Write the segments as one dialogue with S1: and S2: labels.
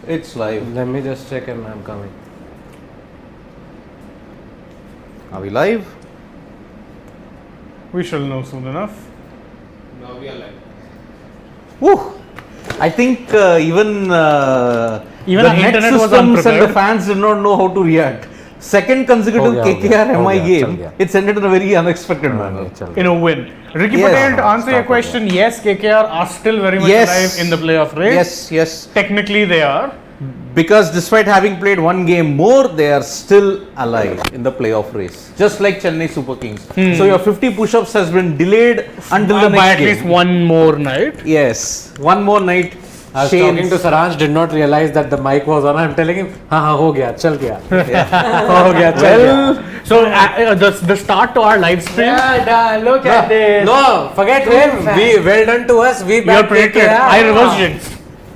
S1: It's live.
S2: Let me just check and I'm coming.
S1: Are we live?
S3: We shall know soon enough.
S4: Now we are live.
S1: Woo! I think even the
S3: our
S1: net
S3: internet was
S1: systems and
S3: unprepared.
S1: the fans did not know how to react. Second consecutive KKR MI game, it's ended in a very unexpected manner.
S3: In a win. Ricky
S1: Yes.
S3: Patel, to answer your question, yes, KKR are still very much alive in the playoff race.
S1: Yes.
S3: Technically they are.
S1: Because despite having played one game more, they are still alive in the playoff race. Just like Chennai Super Kings. So your 50 push-ups has been delayed until the next
S3: by at
S1: game.
S3: least one more night.
S1: Yes, one more night.
S2: I was talking to Saransh, did not realize that the mic was on. I'm telling him, ho gaya, chal gaya. Ho gaya, chal gaya.
S3: So the start to our live stream.
S4: Look at this.
S2: No, forget him. Well done to us. We
S3: You are
S2: back
S3: predicted.
S2: KKR.
S3: I reverse jinxed.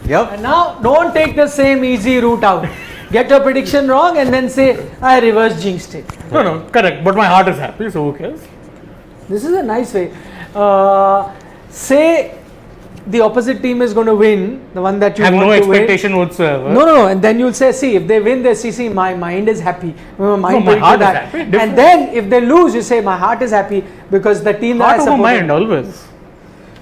S1: Yep.
S4: And now don't take the same easy route out. Get your prediction wrong and then say I reverse jinxed it.
S3: No, correct. But my heart is happy, so who cares?
S4: This is a nice way. Say the opposite team is going to win, the one that you
S3: Have
S4: want
S3: no
S4: to win.
S3: expectation whatsoever.
S4: No, and then you'll say, see, if they win, they see, my mind is happy. My mind
S3: my
S4: will
S3: heart
S4: do
S3: is
S4: that.
S3: happy.
S4: And
S3: Different.
S4: then if they lose, you say, my heart is happy because the team that
S3: Heart
S4: I
S3: over
S4: support.
S3: mind always.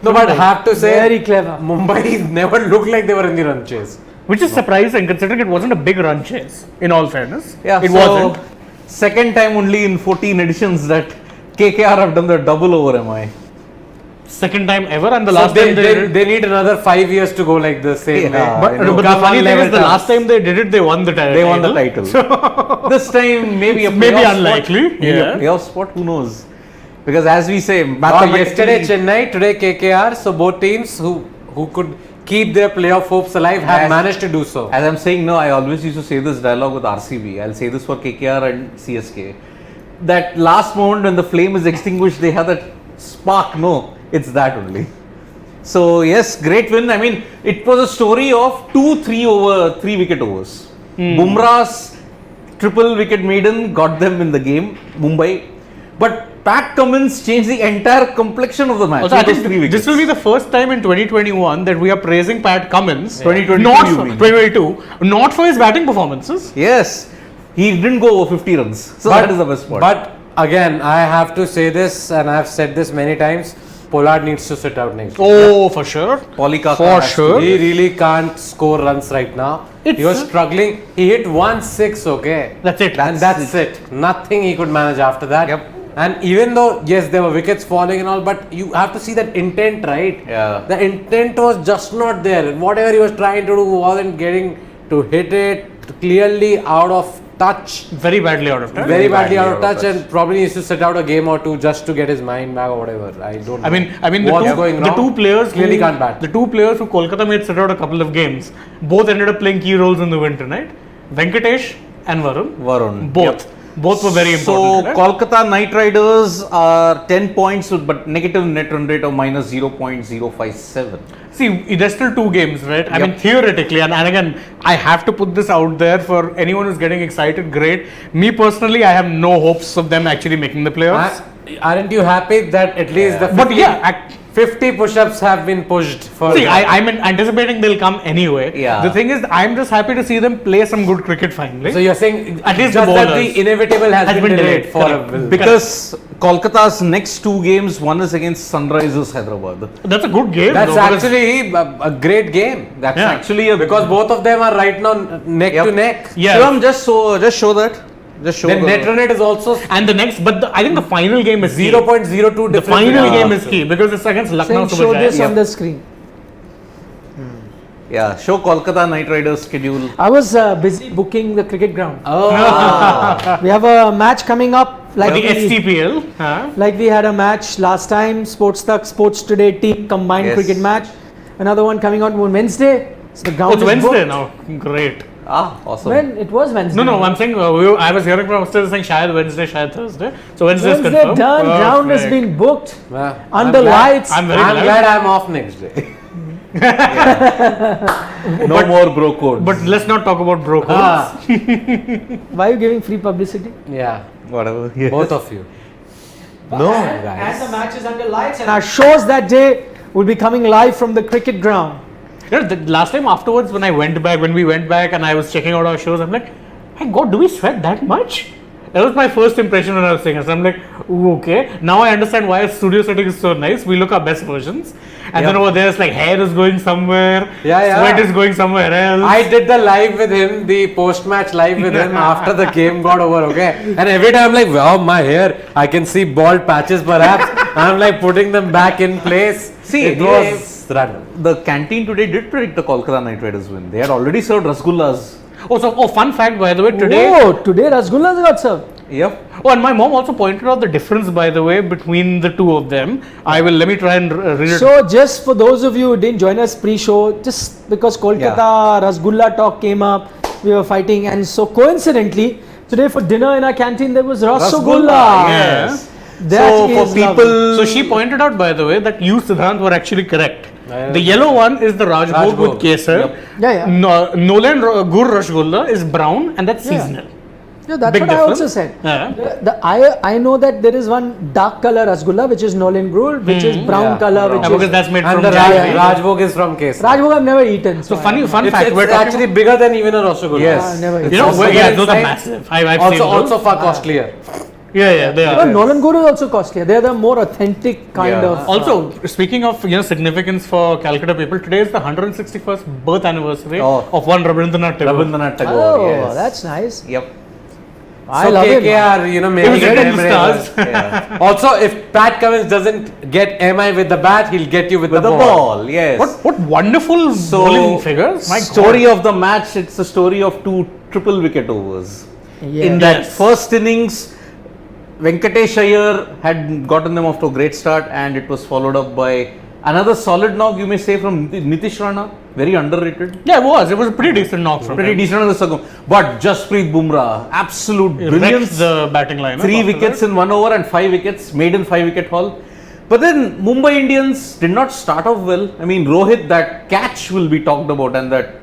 S2: No, but I have to say,
S4: Very clever.
S2: Mumbai never looked like they were in the run chase.
S3: Which is surprising considering it wasn't a big run chase, in all fairness.
S1: Yeah,
S3: it
S1: so
S3: wasn't.
S1: second time only in 14 editions that KKR have done the double over MI.
S3: Second time ever, and the
S2: So
S3: last time
S2: they need another 5 years to go like the same
S1: Yeah.
S2: way.
S3: But
S2: You
S3: the
S2: come
S3: funny
S2: on
S3: thing is,
S2: level
S3: the last
S2: terms.
S3: time they did it, they won the title.
S1: They won the title. This time maybe a
S3: Maybe
S1: playoff
S3: unlikely,
S1: spot. Maybe
S3: yeah.
S1: a playoff spot, who knows? Because as we say,
S2: Oh,
S1: mathematically,
S2: yesterday Chennai, today KKR. So both teams who could keep their playoff hopes alive have managed to do so.
S1: as I'm saying, no, I always used to say this dialogue with RCB. I'll say this for KKR and CSK. That last moment when the flame is extinguished, they have that spark. No, it's that only. So yes, great win. I mean, it was a story of 2-3 wicket overs. Bumrah's triple wicket maiden got them in the game, Mumbai. But Pat Cummins changed the entire complexion of the match.
S3: Also, I
S1: with those
S3: think
S1: 3 wickets.
S3: this will be the first time in 2021 that we are praising Pat Cummins.
S1: 2022
S3: not
S1: you
S3: for,
S1: mean.
S3: 2022, not for his batting performances.
S1: Yes, he didn't go over 50 runs. So that is the best part.
S2: But again, I have to say this, and I have said this many times. Pollard needs to sit out next.
S3: Oh, for sure.
S1: Polikaka
S3: For
S1: has to
S3: sure.
S2: He really can't score runs right now. He was struggling. He hit 1-6, okay.
S3: That's it.
S2: And that's it. Nothing he could manage after that.
S1: Yep.
S2: And even though, yes, there were wickets falling and all, but you have to see that intent, right?
S1: Yeah.
S2: The intent was just not there. Whatever he was trying to do wasn't getting to hit it, clearly out of touch.
S3: Very badly out of touch.
S2: Very badly out of touch, and probably needs to sit out a game or two just to get his mind back or whatever. I don't know.
S3: I mean,
S2: what's going
S3: the
S2: wrong.
S3: two players
S2: clearly
S3: who,
S2: can't bat.
S3: The two players who Kolkata made sit out a couple of games, both ended up playing key roles in the win tonight. Venkatesh and Varun.
S1: Both.
S3: Both were very
S1: So
S3: important. tonight.
S1: Kolkata Knight Riders are 10 points with but negative net run rate of minus 0.057.
S3: See, there's still 2 games, right? I
S1: Yep.
S3: mean, theoretically, and again, I have to put this out there for anyone who's getting excited, great. Me personally, I have no hopes of them actually making the playoffs.
S2: Aren't you happy that at least the 50,
S3: But yeah,
S2: 50 push-ups have been pushed for?
S3: see, I'm anticipating they'll come anyway.
S1: Yeah.
S3: The thing is, I'm just happy to see them play some good cricket finally.
S2: So you're saying
S3: At least
S2: just
S3: the
S2: that
S3: bowlers
S2: the inevitable has been delayed for
S3: Correct.
S2: a will.
S1: Because Kolkata's next 2 games, one is against Sunrisers Hyderabad.
S3: That's a good game.
S2: That's
S3: though, because-
S2: actually a great game.
S1: That's
S3: Yeah.
S1: actually a
S2: Because both of them are right now neck
S1: Yep.
S2: to neck.
S3: Yeah.
S1: Shivam, just show that. Just show
S2: Then
S1: the-
S2: net run rate is also
S3: And the next, I think the final game is key.
S2: 0.02
S3: The
S2: difference.
S3: final
S2: between
S3: game
S2: the
S3: is
S2: two.
S3: key because it's against Lucknow
S4: Saying
S3: Super
S4: show
S3: Giants.
S4: this on the screen.
S1: Yeah, show Kolkata Knight Riders schedule.
S4: I was busy booking the cricket ground.
S2: Oh,
S4: We have a match coming up.
S3: For the STPL. Huh?
S4: Like we had a match last time, Sports Today team combined
S1: Yes.
S4: cricket match. Another one coming out on Wednesday. So the
S3: Oh,
S4: ground
S3: it's
S4: is
S3: Wednesday
S4: booked.
S3: now. Great.
S1: Awesome.
S4: When it was Wednesday.
S3: No, I'm saying I was hearing from upstairs saying shayad Wednesday, shayad Thursday. So Wednesday is
S4: Wednesday
S3: confirmed.
S4: done. Ground has
S3: Perfect.
S4: been booked
S2: well,
S4: under
S2: I'm glad-
S4: lights.
S3: I'm very
S2: I'm
S3: glad.
S2: glad I'm off next day.
S1: No more bro codes.
S3: But let's not talk about bro codes.
S2: Ah,
S4: Why are you giving free publicity?
S2: yeah,
S1: whatever. Yes.
S2: both of you.
S1: No,
S4: And
S2: guys.
S4: the match is under lights. And our shows that day will be coming live from the cricket ground.
S3: You know, the last time afterwards when we went back and I was checking out our shows, I'm like, my God, do we sweat that much? That was my first impression when I was seeing it. So I'm like, ooh, okay. Now I understand why our studio setting is so nice. We look our best versions. And then over there, it's like hair is going somewhere, sweat is going somewhere else.
S2: I did the live with him, the post-match live with him after the game got over, okay? And every time I'm like, wow, my hair, I can see bald patches perhaps. I'm like putting them back in place.
S1: See,
S2: it was random.
S1: The canteen today did predict the Kolkata Knight Riders win. They had already served rasgullas.
S3: Fun fact, by the way, today.
S4: Oh, today Rasgullas got served.
S1: Yep.
S3: Oh, and my mom also pointed out the difference, by the way, between the two of them. Let me try and read it.
S4: So, just for those of you who didn't join us pre-show, just because Kolkata Rasgulla talk came up, we were fighting, and so coincidentally, today for dinner in our canteen there was Rasgulla.
S1: Yes.
S4: That
S1: So, for
S4: is
S1: people.
S4: lovely.
S3: So she pointed out, by the way, that you, Siddhant, were actually correct. The yellow one is the Rajbhog with kesar.
S1: Yep.
S4: Yeah.
S3: Nolan Gur Rasgulla is brown, and that's seasonal.
S4: Yeah, that's
S3: Big
S4: what I
S3: difference.
S4: also said.
S3: Yeah.
S4: I know that there is one dark color Rasgulla which is Nolan Gur, which is brown color, which
S3: Because
S4: is
S3: that's made
S2: And
S3: from
S2: the
S3: jaggery.
S2: Rajbhog is from Kesar.
S4: Rajbhog I've never eaten.
S3: So fun fact,
S2: It's
S3: we're talking
S2: actually bigger than even a Rasgulla.
S1: Yes.
S4: never
S3: You know,
S2: also
S3: those are
S2: inside.
S3: massive. I've seen those.
S2: Also far costlier.
S3: Yeah, they
S4: But
S3: are.
S4: Nolan Gur is also costlier. They are the more authentic kind
S1: Yeah.
S4: of.
S3: Also, speaking of significance for Calcutta people, today is the 161st birth anniversary of one Rabindranath Tagore.
S1: Rabindranath Tagore.
S4: Oh,
S1: Yes.
S4: that's nice.
S1: Yep.
S4: I
S2: So
S4: love him.
S2: KKR,
S3: It was
S2: making
S3: written in the
S2: memorable.
S3: stars.
S1: Yeah.
S2: Also, if Pat Cummins doesn't get MI with the bat, he'll get you with,
S1: With the ball, yes.
S3: What wonderful bowling figures. My
S1: story of the match, it's the story of two triple wicket overs.
S4: Yeah.
S1: In that
S3: Yes.
S1: first innings, Venkatesh Iyer had gotten them off to a great start, and it was followed up by another solid knock, you may say, from Nitish Rana. Very underrated.
S3: Yeah, it was. It was a pretty decent knock from
S1: Pretty
S3: him.
S1: decent on the second. But Jasprit Bumrah, absolute
S3: He
S1: brilliance.
S3: wrecked the batting lineup.
S1: 3
S3: after
S1: wickets
S3: that.
S1: in 1 over and 5 wickets, maiden 5-wicket haul. But then Mumbai Indians did not start off well. I mean, Rohit, that catch will be talked about, and that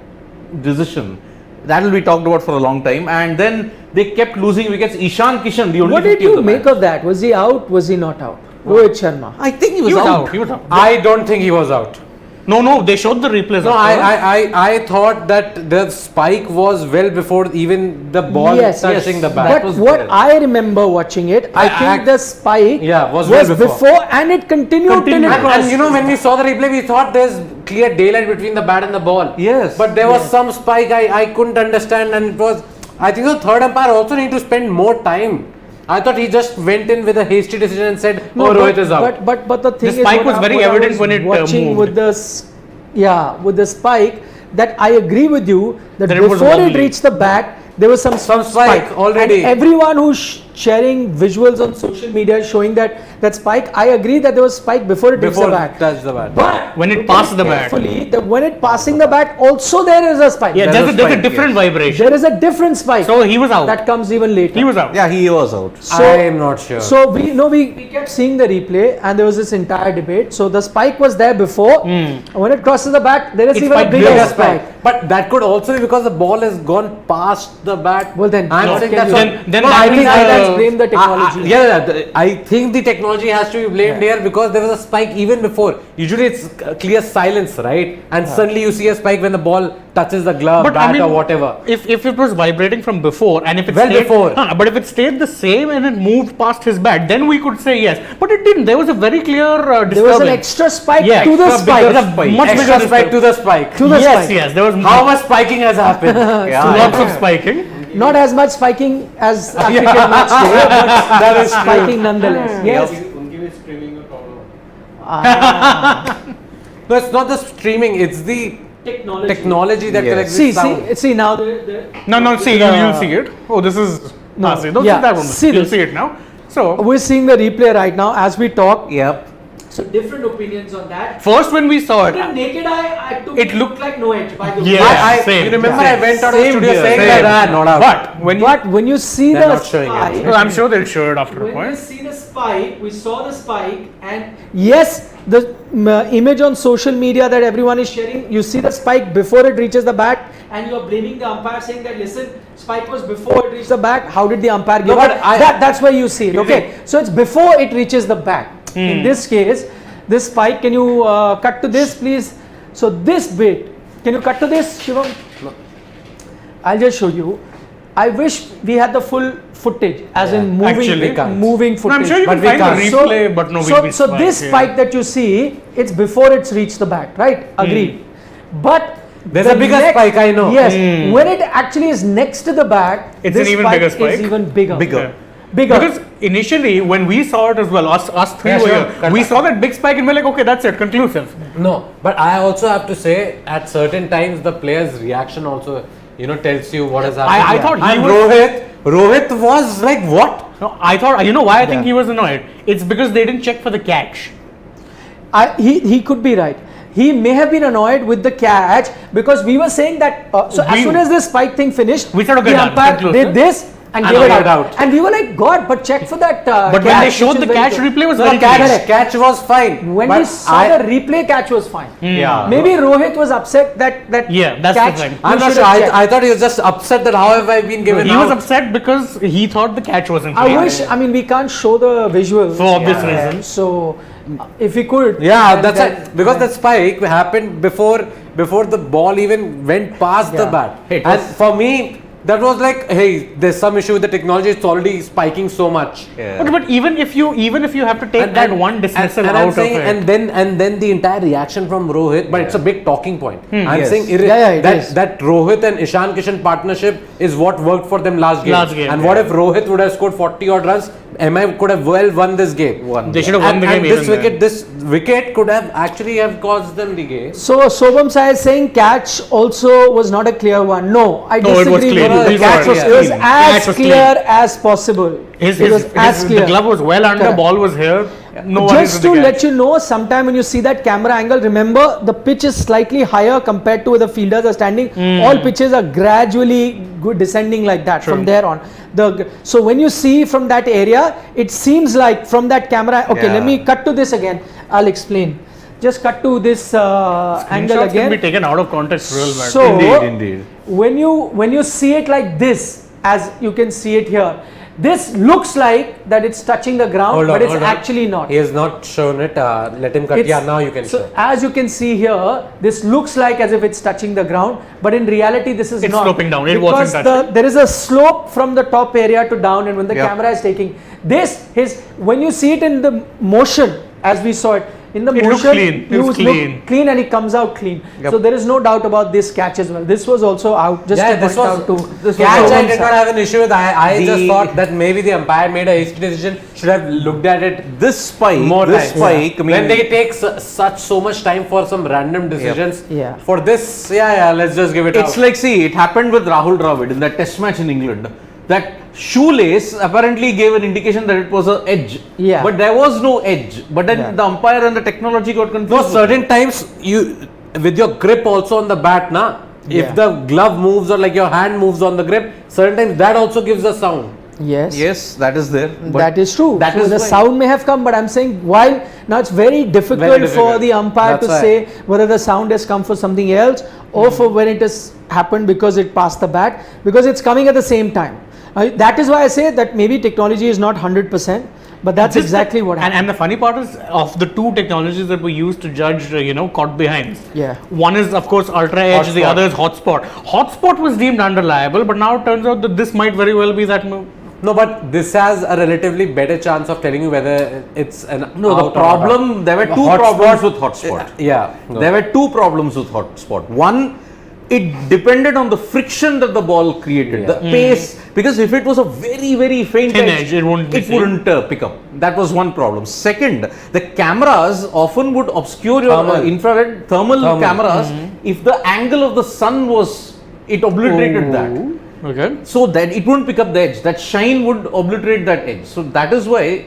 S1: decision, that will be talked about for a long time. And then they kept losing wickets. Ishan Kishan, the only
S4: What did
S1: 50 of
S4: you
S1: the
S4: make
S1: match.
S4: of that? Was he out? Was he not out? Rohit Sharma.
S1: I think he was,
S3: He was
S1: out.
S3: out. He was out.
S2: I don't think he was out.
S3: No, they showed the replays.
S2: No,
S3: afterwards.
S2: I thought that the spike was well before even the ball
S4: Yes,
S2: touching
S1: yes.
S2: the bat.
S1: That
S4: But
S1: was
S4: what
S1: there.
S4: I remember watching it, I think the spike
S2: was
S4: was
S2: well
S4: before and it continued till it
S2: And
S4: crossed.
S2: you know, when we saw the replay, we thought there's clear daylight between the bat and the ball.
S1: Yes.
S2: But there was some spike I couldn't understand, and it was. I think the third umpire also need to spend more time. I thought he just went in with a hasty decision and said,
S4: No,
S2: "Oh,
S4: but-
S2: Rohit is out."
S4: But the thing
S3: The
S4: is,
S3: spike
S4: what
S3: was very
S4: what
S3: evident
S4: was
S3: when it,
S4: watching
S3: moved.
S4: with with the spike, that I agree with you that
S3: That it was
S4: before it
S3: wobbly.
S4: reached the bat, there was some
S2: spike already.
S4: And everyone who's sharing visuals on social media showing that spike, I agree that there was spike before it reached the
S2: Before
S4: bat.
S2: touched the bat.
S4: But
S3: When it
S4: look
S3: passed
S4: at
S3: the bat.
S4: carefully, that when it passing the bat, also there is a spike.
S3: Yeah,
S1: There
S3: there's
S1: was
S3: a
S1: spike,
S3: different
S1: yes.
S3: vibration.
S4: There is a different spike.
S3: So he was out.
S4: that comes even later.
S3: He was out.
S1: Yeah, he was out.
S4: So,
S2: I am not sure.
S4: So we kept seeing the replay and there was this entire debate. So the spike was there before. And when it crosses the bat, there is
S3: It's
S4: even a
S3: spiked
S4: bigger
S3: bigger
S4: spike.
S2: But that could also be because the ball has gone past the bat.
S4: Well then,
S2: I'm
S4: what
S2: saying
S4: can
S2: that's
S4: you-
S2: what-
S3: then
S2: No,
S3: that
S2: I
S3: means
S2: think
S4: let's blame the technology.
S2: I think the technology has to be blamed here because there was a spike even before. Usually it's clear silence, right? And suddenly you see a spike when the ball touches the glove, bat or whatever.
S3: If it was vibrating from before and if it
S2: Well
S3: stayed,
S2: before.
S3: But if it stayed the same and it moved past his bat, then we could say yes. But it didn't. There was a very clear disturbance.
S4: There was an extra spike
S3: Yeah,
S4: to the
S3: extra
S4: spike.
S3: bigger spike. Much
S2: Extra
S3: bigger
S2: spike to the spike.
S4: To the
S3: yes,
S4: spike.
S3: yes. There was
S2: How much spiking has happened?
S3: lots of spiking.
S4: Not as much spiking as a cricket match day, but
S2: That is
S4: spiking nonetheless. Yes.
S2: No, it's not the streaming, it's the technology that
S1: Yes.
S2: collects
S4: See,
S2: the sound.
S4: see now.
S3: No, see, you'll see it. Oh, this is.
S4: No,
S3: see, don't
S4: yeah,
S3: see that one.
S4: see
S3: You'll
S4: this.
S3: see it now. So,
S4: We're seeing the replay right now as we talk.
S1: Yep.
S4: So different opinions on that.
S3: first when we saw it,
S4: Naked eye,
S3: It looked
S4: like no edge. By the way.
S3: Yeah. Same.
S2: You remember
S3: Same.
S2: I went out of the
S1: Same
S2: studio
S1: here.
S2: saying
S3: Same.
S2: that, not out.
S3: but when
S4: But when you see
S2: They're
S4: the
S2: not showing it.
S4: spike,
S3: well, I'm sure they'll show it after a
S4: when we
S3: point.
S4: see the spike, we saw the spike, and yes, the image on social media that everyone is sharing, you see the spike before it reaches the bat, and you're blaming the umpire saying that listen, spike was before it reached the bat. How did the umpire give
S2: No, but
S4: up? That's where you see it. Okay, so it's before it reaches the bat. In this case, this spike. Can you cut to this, please? So this bit Can you cut to this, Shivam? No. I'll just show you. I wish we had the full footage, as in moving footage.
S3: No, I'm sure you
S4: but
S3: can find a replay, but no.
S4: So this spike that you see, it's before it's reached the bat, right? Agreed. But
S2: there's a bigger spike, I know.
S4: Yes. When it actually is next to the bat,
S3: it's
S4: this
S3: an even
S4: spike
S3: bigger spike.
S4: is even bigger.
S1: Bigger.
S3: Because initially, when we saw it as well, us three were here, we saw that big spike and we're like, okay, that's it, conclusive.
S2: No, but I also have to say, at certain times, the player's reaction also, tells you what is happening.
S3: I thought
S2: and Rohit was like, what?
S3: No, I thought, you know why I think he was annoyed? It's because they didn't check for the catch.
S4: He could be right. He may have been annoyed with the catch because we were saying that. As soon as this spike thing finished,
S3: we said, okay,
S4: the umpire did this and gave it out. And we were like, God, but check for that.
S3: But when they showed the catch, replay was very
S2: clear. Catch was fine.
S4: When we saw the replay, catch was fine.
S2: Yeah.
S4: Maybe Rohit was upset that
S3: that's
S4: catch.
S3: the thing.
S2: I'm not sure. I thought he was just upset that how have I been given
S3: out. He was upset because he thought the catch wasn't clear.
S4: I mean, we can't show the visuals.
S3: For obvious reasons.
S4: So, if we could.
S2: Yeah, that's it. Because that spike happened before the ball even went past the bat. And for me, that was like, hey, there's some issue with the technology. It's already spiking so much.
S3: Yeah. But even if you have to take that one dismissal out of it,
S2: and then the entire reaction from Rohit, but it's a big talking point. I'm saying that Rohit and Ishan Kishan partnership is what worked for them last game. And what if Rohit would have scored 40 odd runs? MI could have well won this game.
S3: They should have won the game.
S2: And this wicket could have actually have caused them the game.
S4: So Sobham Sai is saying catch also was not a clear one. No, I disagree.
S3: It was clean.
S4: The catch was as clear as possible.
S3: The glove was well under, ball was here. No
S4: Just to let you know, sometime when you see that camera angle, remember the pitch is slightly higher compared to where the fielders are standing. All pitches are gradually descending like that from there on. So when you see from that area, it seems like from that camera. Okay, let me cut to this again. I'll explain. Just cut to this angle again.
S3: Can be taken out of context real bad.
S4: So
S1: Indeed.
S4: When you see it like this, as you can see it here, this looks like that it's touching the ground, but it's actually not.
S2: He has not shown it. Let him cut. Now you can show.
S4: As you can see here, this looks like as if it's touching the ground, but in reality, this is not.
S3: It's sloping down. It wasn't touching.
S4: There is a slope from the top area to down, and when the camera is taking this, when you see it in the motion, as we saw it, in the motion,
S3: it was
S4: clean and it comes out clean. So there is no doubt about this catch as well. This was also out. Just to point out to
S2: this catch, I did not have an issue with. I just thought that maybe the umpire made a hasty decision. Should have looked at it.
S1: This spike.
S2: I mean, when they take so much time for some random decisions. For this, let's just give it.
S1: It's like, see, it happened with Rahul Dravid in that Test match in England. That shoelace apparently gave an indication that it was an edge. But there was no edge. But then the umpire and the technology got confused.
S2: No, certain times you, with your grip also on the bat, if the glove moves or like your hand moves on the grip, certain times that also gives a sound.
S1: Yes, that is there.
S4: That is true. The sound may have come, but I'm saying now it's very difficult for the umpire to say whether the sound has come for something else or for when it has happened because it passed the bat, because it's coming at the same time. That is why I say that maybe technology is not 100%, but that's exactly what happened.
S3: And the funny part is, of the two technologies that we use to judge, caught behinds. One is, of course, ultra edge. The other is hotspot. Hotspot was deemed unreliable, but now it turns out that this might very well be that move.
S2: No, but this has a relatively better chance of telling you whether it's an
S1: the problem. There were two problems with hotspot. There were two problems with hotspot. One, it depended on the friction that the ball created, the pace. Because if it was a very, very faint edge, it wouldn't pick up. That was one problem. Second, the cameras often would obscure your infrared thermal cameras. If the angle of the sun it obliterated that.
S3: Okay.
S1: So that it wouldn't pick up the edge. That shine would obliterate that edge. So that is why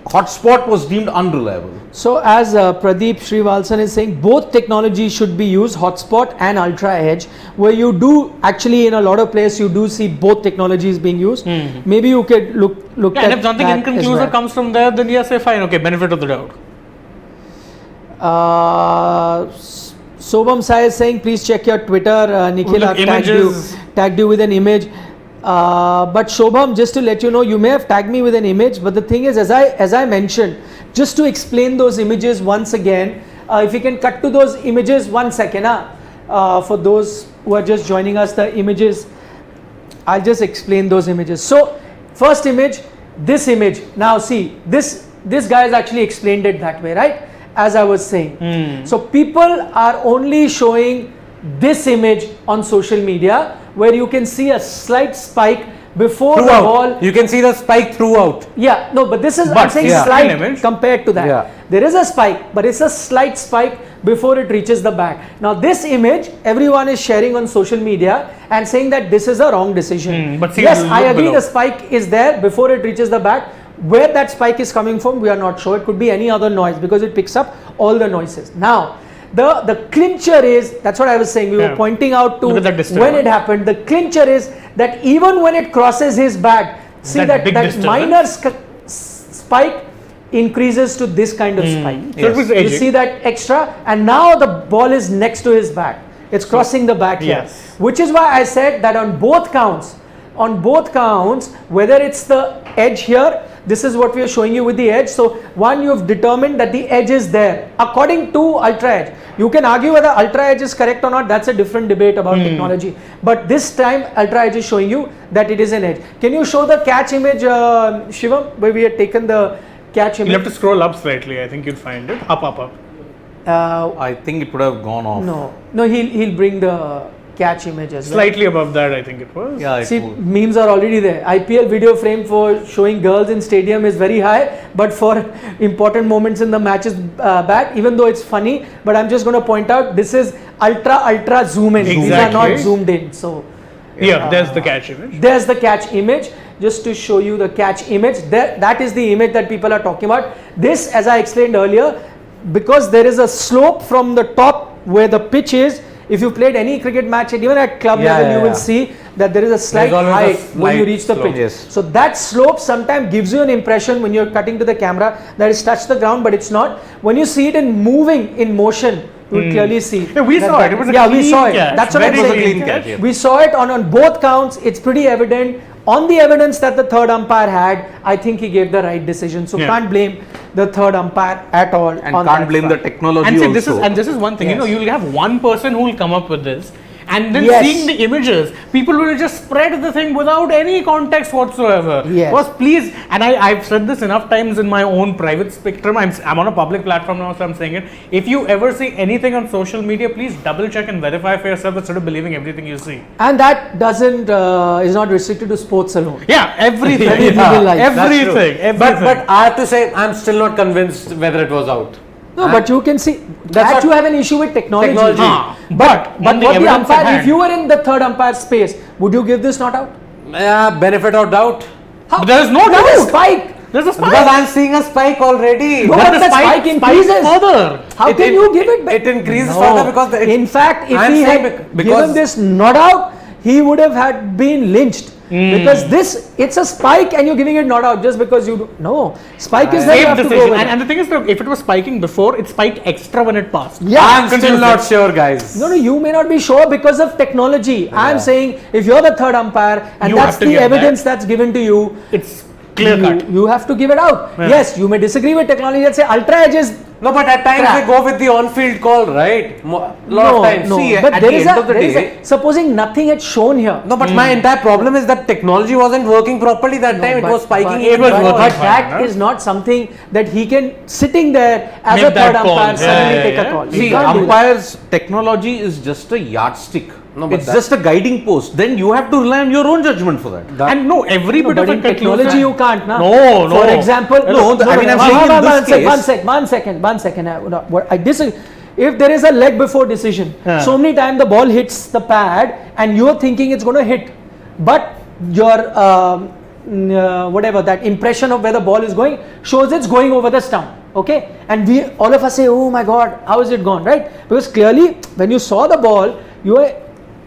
S1: hotspot was deemed unreliable.
S4: So as Pradeep Srivalsan is saying, both technologies should be used, hotspot and ultra edge, where you do actually in a lot of places you do see both technologies being used. Maybe you could look at
S3: and if something inconclusive comes from there, then say fine, okay, benefit of the doubt.
S4: Sobham Sai is saying, please check your Twitter. Nikhil, I've tagged you with an image. But Shobham, just to let you know, you may have tagged me with an image, but the thing is, as I mentioned, just to explain those images once again, if you can cut to those images 1 second. for those who are just joining us, the images, I'll just explain those images. So first image, this image. Now see, this guy has actually explained it that way, right? As I was saying. So people are only showing this image on social media where you can see a slight spike before the ball.
S2: You can see the spike throughout.
S4: Yeah, no, but this is, I'm saying slight compared to that.
S2: Yeah.
S4: There is a spike, but it's a slight spike before it reaches the bat. Now this image, everyone is sharing on social media and saying that this is a wrong decision.
S3: But see,
S4: yes, I agree
S3: below.
S4: the spike is there before it reaches the bat. Where that spike is coming from, we are not sure. It could be any other noise because it picks up all the noises. Now, the clincher is, that's what I was saying, we were pointing out to when it happened. The clincher is that even when it crosses his bat, see that minor spike increases to this kind of spike.
S3: Yes.
S4: You see that extra, and now the ball is next to his bat. It's crossing the bat here. Which is why I said that on both counts, whether it's the edge here, this is what we are showing you with the edge. So one, you have determined that the edge is there according to ultra edge. You can argue whether ultra edge is correct or not. That's a different debate about technology. But this time ultra edge is showing you that it is an edge. Can you show the catch image, Shivam, where we had taken the catch image?
S3: You'll have to scroll up slightly. I think you'll find it. Up.
S1: I think it would have gone off.
S4: No, he'll bring the catch image as well.
S3: Slightly above that, I think it was.
S1: Yeah,
S4: see, memes are already there. IPL video frame for showing girls in stadium is very high, but for important moments in the match is bad, even though it's funny. But I'm just going to point out, this is ultra zoom in.
S3: Exactly.
S4: These are not zoomed in. So
S3: there's the catch image.
S4: There's the catch image. Just to show you the catch image, that is the image that people are talking about. This, as I explained earlier, because there is a slope from the top where the pitch is. If you played any cricket match, even at club level, you will see that there is a slight height when you reach the pitch.
S1: Yes.
S4: So that slope sometimes gives you an impression when you're cutting to the camera that it's touched the ground, but it's not. When you see it in motion, you will clearly see.
S3: Yeah, we saw it. It was a
S4: we
S3: clean
S4: saw it.
S3: catch.
S4: That's what I'm
S3: Very
S4: saying.
S3: clean catch.
S4: We saw it on both counts. It's pretty evident. On the evidence that the third umpire had, I think he gave the right decision. So can't blame the third umpire at all.
S1: And can't blame the technology
S3: and see,
S1: also.
S3: this is one thing.
S4: Yes.
S3: You'll have one person who will come up with this, and then
S4: Yes.
S3: seeing the images, people will just spread the thing without any context whatsoever.
S4: Yes.
S3: Because please, and I've said this enough times in my own private spectrum. I'm on a public platform now, so I'm saying it. If you ever see anything on social media, please double check and verify for yourself instead of believing everything you see.
S4: And that doesn't is not restricted to sports alone.
S3: Yeah, everything. Everything.
S2: But I have to say, I'm still not convinced whether it was out.
S4: No, but you can see that you have an issue with technology. But
S3: on the
S4: what the
S3: evidence at
S4: umpire,
S3: hand.
S4: if you were in the third umpire space, would you give this not out?
S2: Benefit or doubt?
S3: But there is no
S4: There is
S3: doubt.
S4: spike.
S3: There's a spike.
S2: Because I'm seeing a spike already.
S4: No, but the spike increases.
S3: further.
S4: How can you give it back?
S2: It increases further because
S4: in fact, if
S2: I'm
S4: he
S2: saying
S4: had
S2: because-
S4: given this not out, he would have had been lynched. Because it's a spike and you're giving it not out just because you no spike is there. You
S3: Same
S4: have to
S3: decision.
S4: go with it.
S3: And the thing is, look, if it was spiking before, it spiked extra when it passed.
S4: Yeah,
S2: I'm still not sure, guys.
S4: No, you may not be sure because of technology. I'm saying if you're the third umpire and
S3: You
S4: that's
S3: have to
S4: the
S3: give
S4: evidence that's given to you,
S3: It's clear cut.
S4: you have to give it out.
S3: Yeah.
S4: Yes, you may disagree with technology and say ultra edge is
S2: No, but at times
S4: Crap.
S2: they go with the on-field call, right? Lot of times.
S4: no.
S2: See,
S4: But
S2: at
S4: there
S2: the
S4: is
S2: end
S4: a,
S2: of the
S4: there is
S2: day,
S4: a, supposing nothing had shown here.
S2: no, but my entire problem is that technology wasn't working properly that time. It was spiking even
S3: was
S2: more.
S3: working
S4: But
S3: fine,
S4: that
S3: huh?
S4: is not something that he can sitting there as
S3: Make
S4: a third
S3: that call.
S4: umpire suddenly
S3: Yeah,
S4: take
S3: yeah.
S4: a call. You
S1: See,
S4: can't do that.
S1: umpires' technology is just a yardstick.
S2: No, but
S1: it's just a guiding post. Then you have to rely on your own judgment for that.
S3: And no, every
S4: No,
S3: bit
S4: but
S3: of a
S4: in technology you can't, na?
S3: No.
S4: For example,
S1: I mean, I'm saying in this case-
S4: one second. I disagree. If there is a leg before decision, so many times the ball hits the pad and you're thinking it's going to hit, but your whatever that impression of where the ball is going shows it's going over the stump. Okay, and we all of us say, oh my God, how is it gone, right? Because clearly when you saw the ball, you were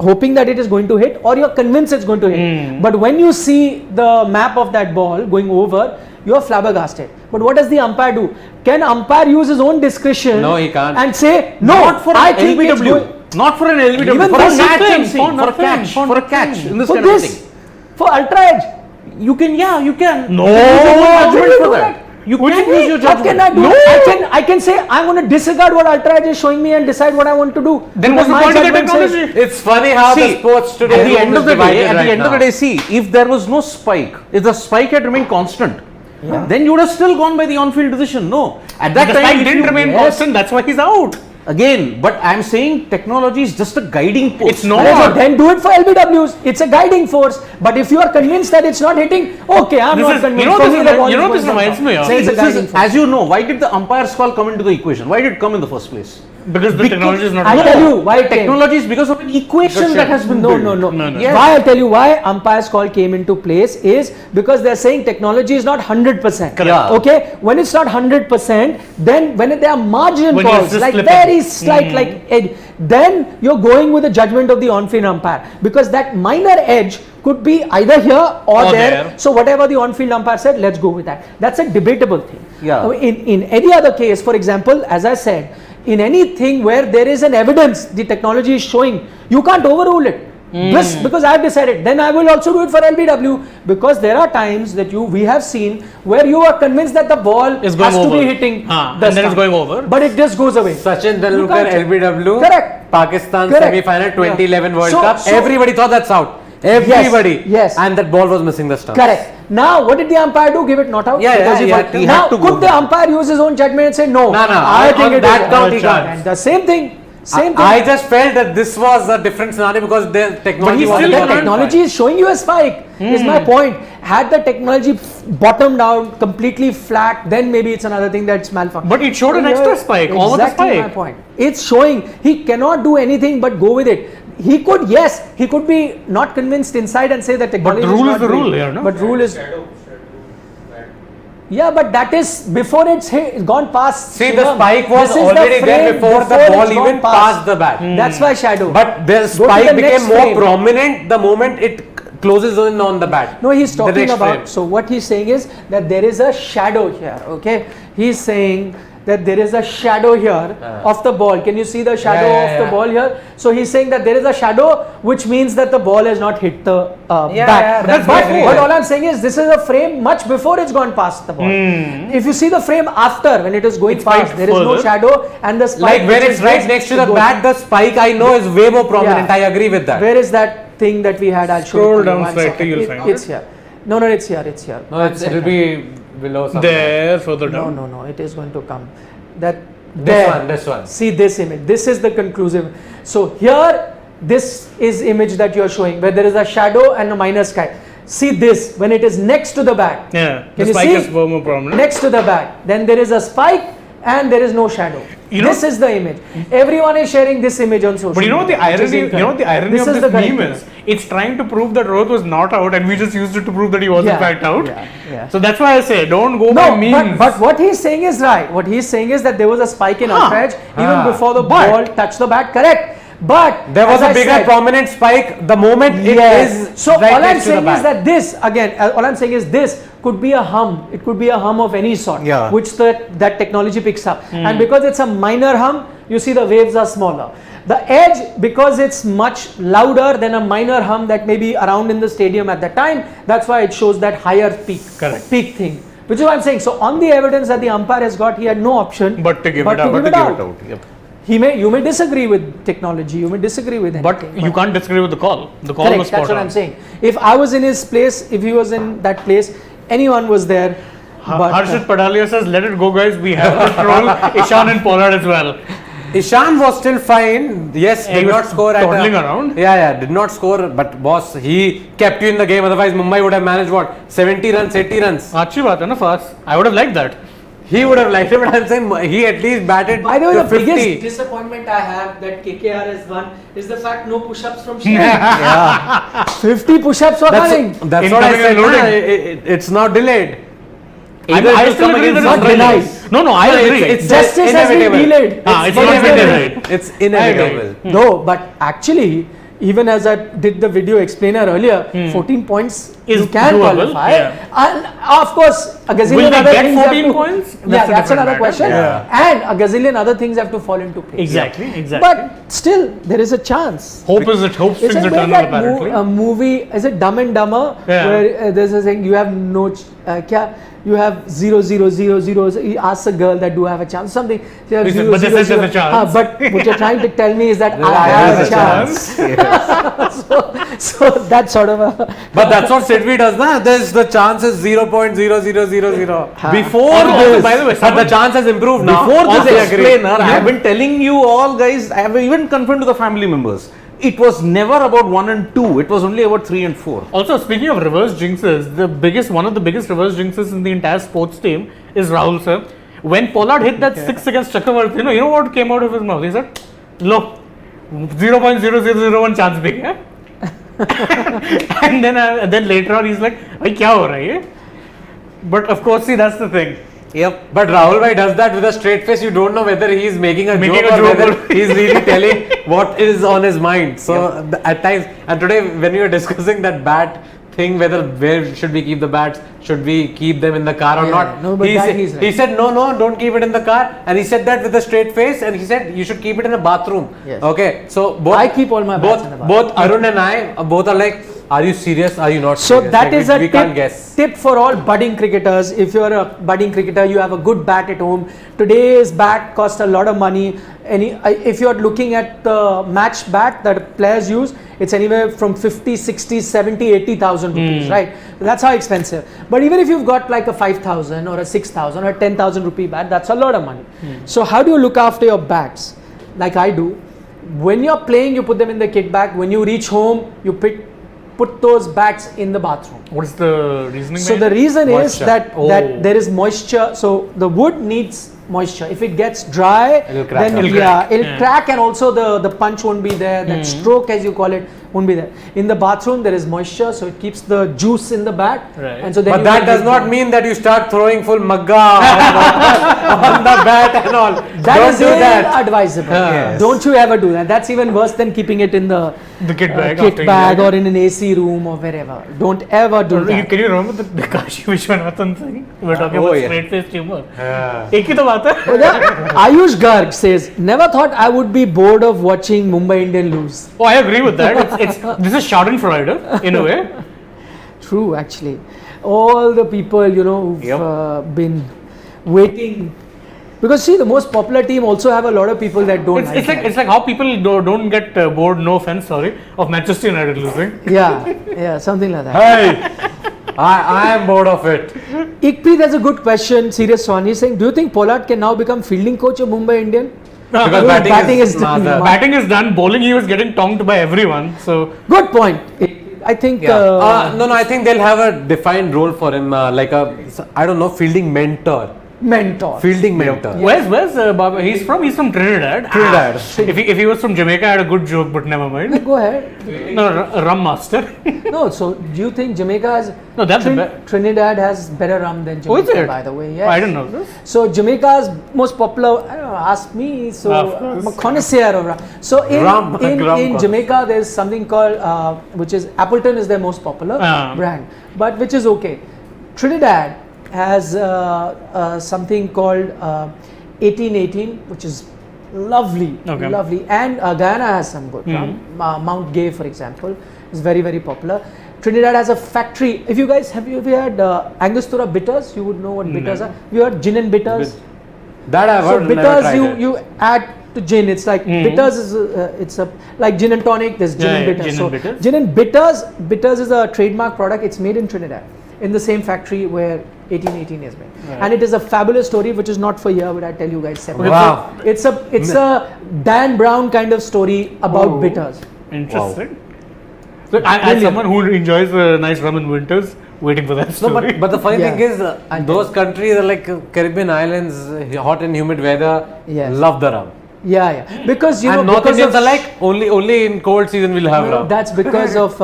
S4: hoping that it is going to hit or you're convinced it's going to hit. But when you see the map of that ball going over, you are flabbergasted. But what does the umpire do? Can umpire use his own discretion?
S2: No, he can't.
S4: And say, no,
S1: Not for
S4: I
S1: an
S4: think it's
S1: LBW.
S4: going
S1: Not for an LBW.
S4: Even
S1: For
S4: for
S1: a catch,
S3: nothing,
S1: I'm saying.
S3: for
S1: For a
S3: nothing,
S1: catch.
S3: for
S1: For a
S3: nothing.
S1: catch. In this
S4: for
S1: kind of
S4: this,
S1: thing.
S4: for ultra edge.
S1: You can, you can.
S3: No.
S1: You can use your own
S4: How
S1: judgment
S4: will you
S1: for
S4: do
S1: that. You
S3: What
S1: can
S3: do you
S1: use your
S3: mean?
S4: What
S1: judgment.
S4: can I do? I can say I'm going to disregard what Ultra Edge is showing me and decide what I want to do.
S3: Then
S4: Because
S3: what's the
S4: my
S3: point of the
S4: judgment says-
S3: technology?
S2: It's funny how the sports today
S1: at the end
S2: is
S1: of the
S2: divided
S1: day,
S2: right now.
S1: see, if there was no spike, if the spike had remained constant, then you would have still gone by the on-field decision. No, at that
S3: The
S1: time
S3: spike
S1: if
S3: didn't
S1: you-
S3: remain constant. That's why he's out.
S1: Again, but I'm saying technology is just a guiding post.
S3: It's not.
S4: So then do it for LBWs. It's a guiding force. But if you are convinced that it's not hitting, okay, I'm
S3: This
S4: not
S3: is-
S4: convinced.
S3: you know
S4: For
S3: this
S4: me,
S3: is-
S4: the ball
S3: you
S4: is
S3: know
S4: going
S3: this reminds
S4: down.
S3: me of-
S4: So it's a
S1: This
S4: guiding
S1: is-
S4: force.
S1: as you know, why did the umpire's call come into the equation? Why did it come in the first place?
S3: Because the technology is not
S4: I'll
S3: there.
S4: tell you why it came.
S1: Technology is because of an equation that has been
S4: No,
S1: built.
S4: no, no.
S3: No, no.
S1: Yes.
S4: Why I'll tell you why umpire's call came into place is because they're saying technology is not 100%.
S1: Correct. Yeah.
S4: Okay, when it's not 100%, then when there are margin
S3: When you're
S4: calls,
S3: just
S4: like
S3: slipping.
S4: very slight, like edge, then you're going with the judgment of the on-field umpire because that minor edge could be either here or there.
S3: there.
S4: So whatever the on-field umpire said, let's go with that. That's a debatable thing.
S1: Yeah.
S4: In any other case, for example, as I said, in anything where there is an evidence the technology is showing, you can't overrule it. This because I have decided. Then I will also do it for LBW because there are times that we have seen where you are convinced that the ball
S3: Is going
S4: has to
S3: over.
S4: be hitting
S3: And
S4: the
S3: then it's
S4: stump.
S3: going over.
S4: but it just goes away.
S2: Sachin
S4: You
S2: Tendulkar,
S4: can't check.
S2: LBW,
S4: Correct.
S2: Pakistan
S4: Correct.
S2: semi-final 2011 World
S4: So-
S2: Cup.
S4: so-
S2: Everybody thought that's out. Everybody.
S4: yes.
S2: And that ball was missing the stump.
S4: Correct. Now, what did the umpire do? Give it not out?
S2: Yeah,
S4: Because
S2: yeah,
S4: he
S2: yeah.
S4: thought-
S2: He
S4: now,
S1: had to go
S4: could the
S1: there.
S4: umpire use his own judgment and say no?
S2: No, no.
S4: I
S2: On
S4: think it
S2: that
S4: is.
S2: count, he can't.
S4: And the same thing. Same thing.
S2: I just felt that this was a different scenario because the technology
S3: he
S2: was
S3: still
S4: the
S3: can't
S4: technology is showing you a spike. Is my point. Had the technology bottomed out completely flat, then maybe it's another thing that's malfunctioning.
S3: But it showed an extra spike, almost a
S4: Exactly my
S3: spike.
S4: point. It's showing he cannot do anything but go with it. He could, yes, he could be not convinced inside and say that technology.
S3: the rule
S4: not
S3: is the
S4: doing-
S3: rule here, no?
S4: But rule is. Yeah, but that is before it's gone past.
S2: See, the
S4: Shivam.
S2: spike was
S4: This is the
S2: already there
S4: frame
S2: before the
S4: it's
S2: ball
S4: gone
S2: even passed the bat.
S4: That's why shadow.
S2: But the
S4: Go to
S2: spike
S4: the
S2: became
S4: next
S2: more
S4: frame.
S2: prominent the moment it closes in on the bat.
S4: No, he's
S2: The
S4: talking
S2: next
S4: about.
S2: frame.
S4: So what he's saying is that there is a shadow here. Okay, he's saying that there is a shadow here of the ball. Can you see the shadow
S2: Yeah,
S4: of the ball here? So he's saying that there is a shadow, which means that the ball has not hit the bat.
S2: yeah, that's
S4: but
S2: what I agree.
S4: all I'm saying is this is a frame much before it's gone past the ball. If you see the frame after when it is going
S3: It's
S4: past,
S3: spiked
S4: there is no
S3: further.
S4: shadow and the spike.
S2: Like when
S4: which
S2: it's
S4: is
S2: right
S4: this,
S2: next to
S4: it
S2: the
S4: goes-
S2: bat, the spike I know is way more prominent.
S4: Yeah.
S2: I agree with that.
S4: Where is that thing that we had? I'll show
S3: Scroll
S4: it to you.
S3: down
S4: One
S3: slightly,
S4: second.
S3: you'll find
S4: It's here. No, it's here. It's here.
S2: No,
S4: One
S2: it'll
S4: second.
S2: be below somewhere.
S3: There, further down.
S4: No, it is going to come. That
S2: This one.
S4: See this image. This is the conclusive. So here, this is image that you are showing where there is a shadow and a minor sky. See this when it is next to the bat.
S3: Yeah,
S4: Can
S3: the
S4: you
S3: spike
S4: see?
S3: is more prominent.
S4: Next to the bat. Then there is a spike and there is no shadow.
S3: You know-
S4: This is the image. Everyone is sharing this image on social.
S3: But you know what the
S4: media, which is
S3: irony? You know what the
S4: incorrect.
S3: irony
S4: This
S3: of
S4: is
S3: this
S4: the correct
S3: meme is? It's trying to prove that Rohit was not out, and we just used it to prove that he was in
S4: Yeah,
S3: fact out.
S4: yeah.
S3: So that's why I say, don't go
S4: No,
S3: by memes.
S4: but what he's saying is right. What he's saying is that there was a spike in outrage even before the
S3: But-
S4: ball touched the bat. Correct. But
S2: There was
S4: as
S2: a
S4: I
S2: bigger
S4: said-
S2: prominent spike the moment it
S4: Yes.
S2: is
S4: So
S2: right
S4: all I'm
S2: next to the
S4: saying
S2: bat.
S4: is that this again, all I'm saying is this could be a hum. It could be a hum of any sort,
S1: Yeah.
S4: which that technology picks up. And because it's a minor hum, you see the waves are smaller. The edge, because it's much louder than a minor hum that may be around in the stadium at that time, that's why it shows that higher peak,
S3: Correct.
S4: peak thing. Which is what I'm saying. So on the evidence that the umpire has got, he had no option
S3: But to give it
S4: to
S3: out.
S4: give
S1: But to
S4: it
S1: give
S4: out.
S1: it out. Yep.
S4: You may disagree with technology, you may disagree with anything.
S3: But you can't disagree with the call. The call
S4: Correct,
S3: was
S4: that's
S3: spot
S4: what
S3: on.
S4: I'm saying. If I was in his place, if he was in that place, anyone was there. But
S3: Harshit Padalia says, let it go, guys. We have to troll Ishan and Pollard as well.
S2: Ishan was still fine. Yes,
S3: He
S2: did
S3: was
S2: not score at
S3: toddling around.
S2: Yeah, did not score. But boss, he kept you in the game. Otherwise, Mumbai would have managed what 70 runs, 80 runs.
S3: Achhi baat hai na fast. I would have liked that.
S2: He would have liked it, but I'm saying he at least batted
S4: by the way,
S2: to
S4: the
S2: 50.
S4: biggest disappointment I have that KKR has won is the fact no push-ups from Shivam. 50 push-ups were coming.
S2: That's what I
S3: Incoming
S2: said.
S3: and loading.
S2: nah, it's now delayed.
S3: I still agree that it's
S4: not
S3: not
S4: denied.
S3: No, I agree.
S2: It's
S4: Justice has been
S2: inevitable.
S4: delayed.
S3: It's not been delayed.
S2: It's inevitable.
S4: No, but actually, even as I did the video explainer earlier, 14 points
S3: is
S4: you can
S3: doable,
S4: qualify.
S3: yeah.
S4: And of course, a gazillion
S3: Will they
S4: other
S3: get
S4: things have
S3: 14
S4: to-
S3: points?
S4: Yeah,
S3: a
S4: that's
S3: different
S4: another
S3: matter.
S4: question.
S2: Yeah.
S4: And a gazillion other things have to fall into place.
S3: Exactly.
S4: But still, there is a chance.
S3: Hope strings
S4: It's like
S3: eternal,
S4: that
S3: apparently.
S4: a movie, is it Dumb and Dumber?
S3: Yeah.
S4: Where there's a saying, you have no, you have 0, 0, 0, 0. He asks a girl that do I have a chance? Something. You have
S3: He said,
S4: 0,
S3: but they
S4: 0,
S3: said there's
S4: 0.
S3: a chance.
S4: But what you're trying to tell me is that I
S2: there
S4: have
S2: is
S4: a chance. So that's sort of a.
S2: But that's what Sidvi does, na? There's the chance is 0.0000.
S1: Before
S3: Also,
S1: this,
S3: by the way,
S2: But the chance has improved now.
S1: before
S2: Also,
S1: this
S2: I agree.
S1: explainer, I have been telling you all guys, I have even confirmed to the family members. It was never about 1 and 2. It was only about 3 and 4.
S3: Also, speaking of reverse jinxes, one of the biggest reverse jinxes in the entire sports team is Rahul sir. When Pollard hit that 6 against Chakravarti, you know what came out of his mouth? He said, "Look, 0.0001 chance big, eh?" and then later on he's like, "Bhai, kya ho raha hai?" But of course, see, that's the thing.
S1: Yep.
S2: But Rahul bhai does that with a straight face. You don't know whether he is making a
S3: Making
S2: joke
S3: a
S2: or
S3: joke
S2: whether
S3: or-
S2: he is really telling what is on his mind. So at times, and today when we were discussing that bat thing, where should we keep the bats, should we keep them in the car or
S4: Yeah,
S2: not?
S4: no, but
S2: he,
S4: that
S2: said,
S4: he's right.
S2: he said no, don't keep it in the car, and he said that with a straight face, and he said you should keep it in the bathroom.
S4: Yes.
S2: Okay, so both
S4: I keep all my bats in the bathroom.
S2: Both Arun and I both are like, are you serious? Are you not
S4: So
S2: serious?
S4: that
S2: Like,
S4: is
S2: we
S4: a
S2: can't guess.
S4: tip for all budding cricketers. If you're a budding cricketer, you have a good bat at home. Today's bat costs a lot of money. If you're looking at the match bat that players use, it's anywhere from 50, 60, 70, 80,000 rupees, right? That's how expensive. But even if you've got like a 5,000 or a 6,000 or a 10,000 rupee bat, that's a lot of money. So how do you look after your bats? Like I do. When you're playing, you put them in the kit bag. When you reach home, you put those bats in the bathroom.
S3: What's the reasoning?
S4: So
S3: behind
S4: the
S3: it?
S4: reason is
S2: Moisture.
S4: that there is moisture. So the wood needs moisture. If it gets dry,
S2: It'll crack
S4: then
S2: up.
S4: it'll crack, and also the punch won't be there. That stroke, as you call it, won't be there. In the bathroom, there is moisture, so it keeps the juice in the bat.
S3: Right.
S4: And so then
S2: But
S4: you
S2: that
S4: can
S2: does
S4: get
S2: not
S4: the-
S2: mean that you start throwing full magga on the bat and all.
S4: That
S2: Don't
S4: is
S2: do that.
S4: inadvisable.
S2: Yes.
S4: Don't you ever do that. That's even worse than keeping it in the
S3: kit bag.
S4: kit
S3: after
S4: bag
S3: you-
S4: or in an AC room or wherever. Don't ever do that.
S3: Can you remember the Kashi Vishwanathan thing? We were talking
S2: Oh,
S3: about
S2: yeah.
S3: straight face humor.
S2: Yeah.
S3: एक ही तो बात है.
S4: Oh, yeah. Ayush Garg says, never thought I would be bored of watching Mumbai Indian lose.
S3: Oh, I agree with that. This is Schadenfreude in a way.
S4: True, actually. All the people, who've been waiting. Because see, the most popular team also have a lot of people that don't
S3: It's like how people don't get bored. No offense, sorry, of Manchester United losing.
S4: Yeah, something like that.
S2: Hey, I am bored of it.
S4: Ikpi, there's a good question. Serious one. He's saying, do you think Pollard can now become fielding coach of Mumbai Indian?
S2: Because batting is
S4: done.
S2: another.
S3: Batting is done. Bowling, he was getting tongued by everyone. So
S4: Good point. I think.
S2: No, I think they'll have a defined role for him, like a, I don't know, fielding mentor.
S4: Mentor.
S2: Fielding mentor.
S3: where's Baba? He's from Trinidad.
S2: Trinidad.
S3: If he was from Jamaica, I had a good joke, but never mind.
S4: Go ahead.
S3: No, rum master.
S4: No, so do you think Jamaica has.
S3: No, that's the
S4: Trinidad has better rum than
S3: Oh, is
S4: Jamaica,
S3: it?
S4: by the way. Yes.
S3: I didn't know this.
S4: So Jamaica's most popular, I don't know, ask me. So
S3: Of course.
S4: I'm a connoisseur of rum. So in
S2: Rum
S4: in
S2: course.
S4: Jamaica, there's something called which is Appleton is their most popular brand, but which is okay. Trinidad has something called 1818, which is lovely,
S3: Okay.
S4: lovely, and Guyana has some good rum. Mount Gay, for example, is very very popular. Trinidad has a factory. If you guys have you had Angostura bitters, you would know what bitters are. You heard gin and bitters.
S2: That I've
S4: So
S2: heard. never
S4: bitters
S2: tried it.
S4: you add to gin. It's like bitters is it's a like gin and tonic. There's gin and bitters.
S3: gin
S4: So
S3: and bitters.
S4: gin and bitters is a trademark product. It's made in Trinidad in the same factory where 1818 is made. And it is a fabulous story, which is not for here, but I tell you guys separately.
S2: Wow.
S4: It's a Dan Brown kind of story about
S3: Oh.
S4: bitters.
S3: Interesting. So, as someone who enjoys a nice rum in winters, waiting for that
S2: No,
S3: story.
S2: but the funny
S4: Yeah.
S2: thing is, those countries are like Caribbean islands, hot and humid weather,
S4: Yes.
S2: love the rum.
S4: Yeah. Because
S2: And North
S4: because
S2: Indians
S4: of
S2: are like, only in cold season we'll have rum.
S4: that's because of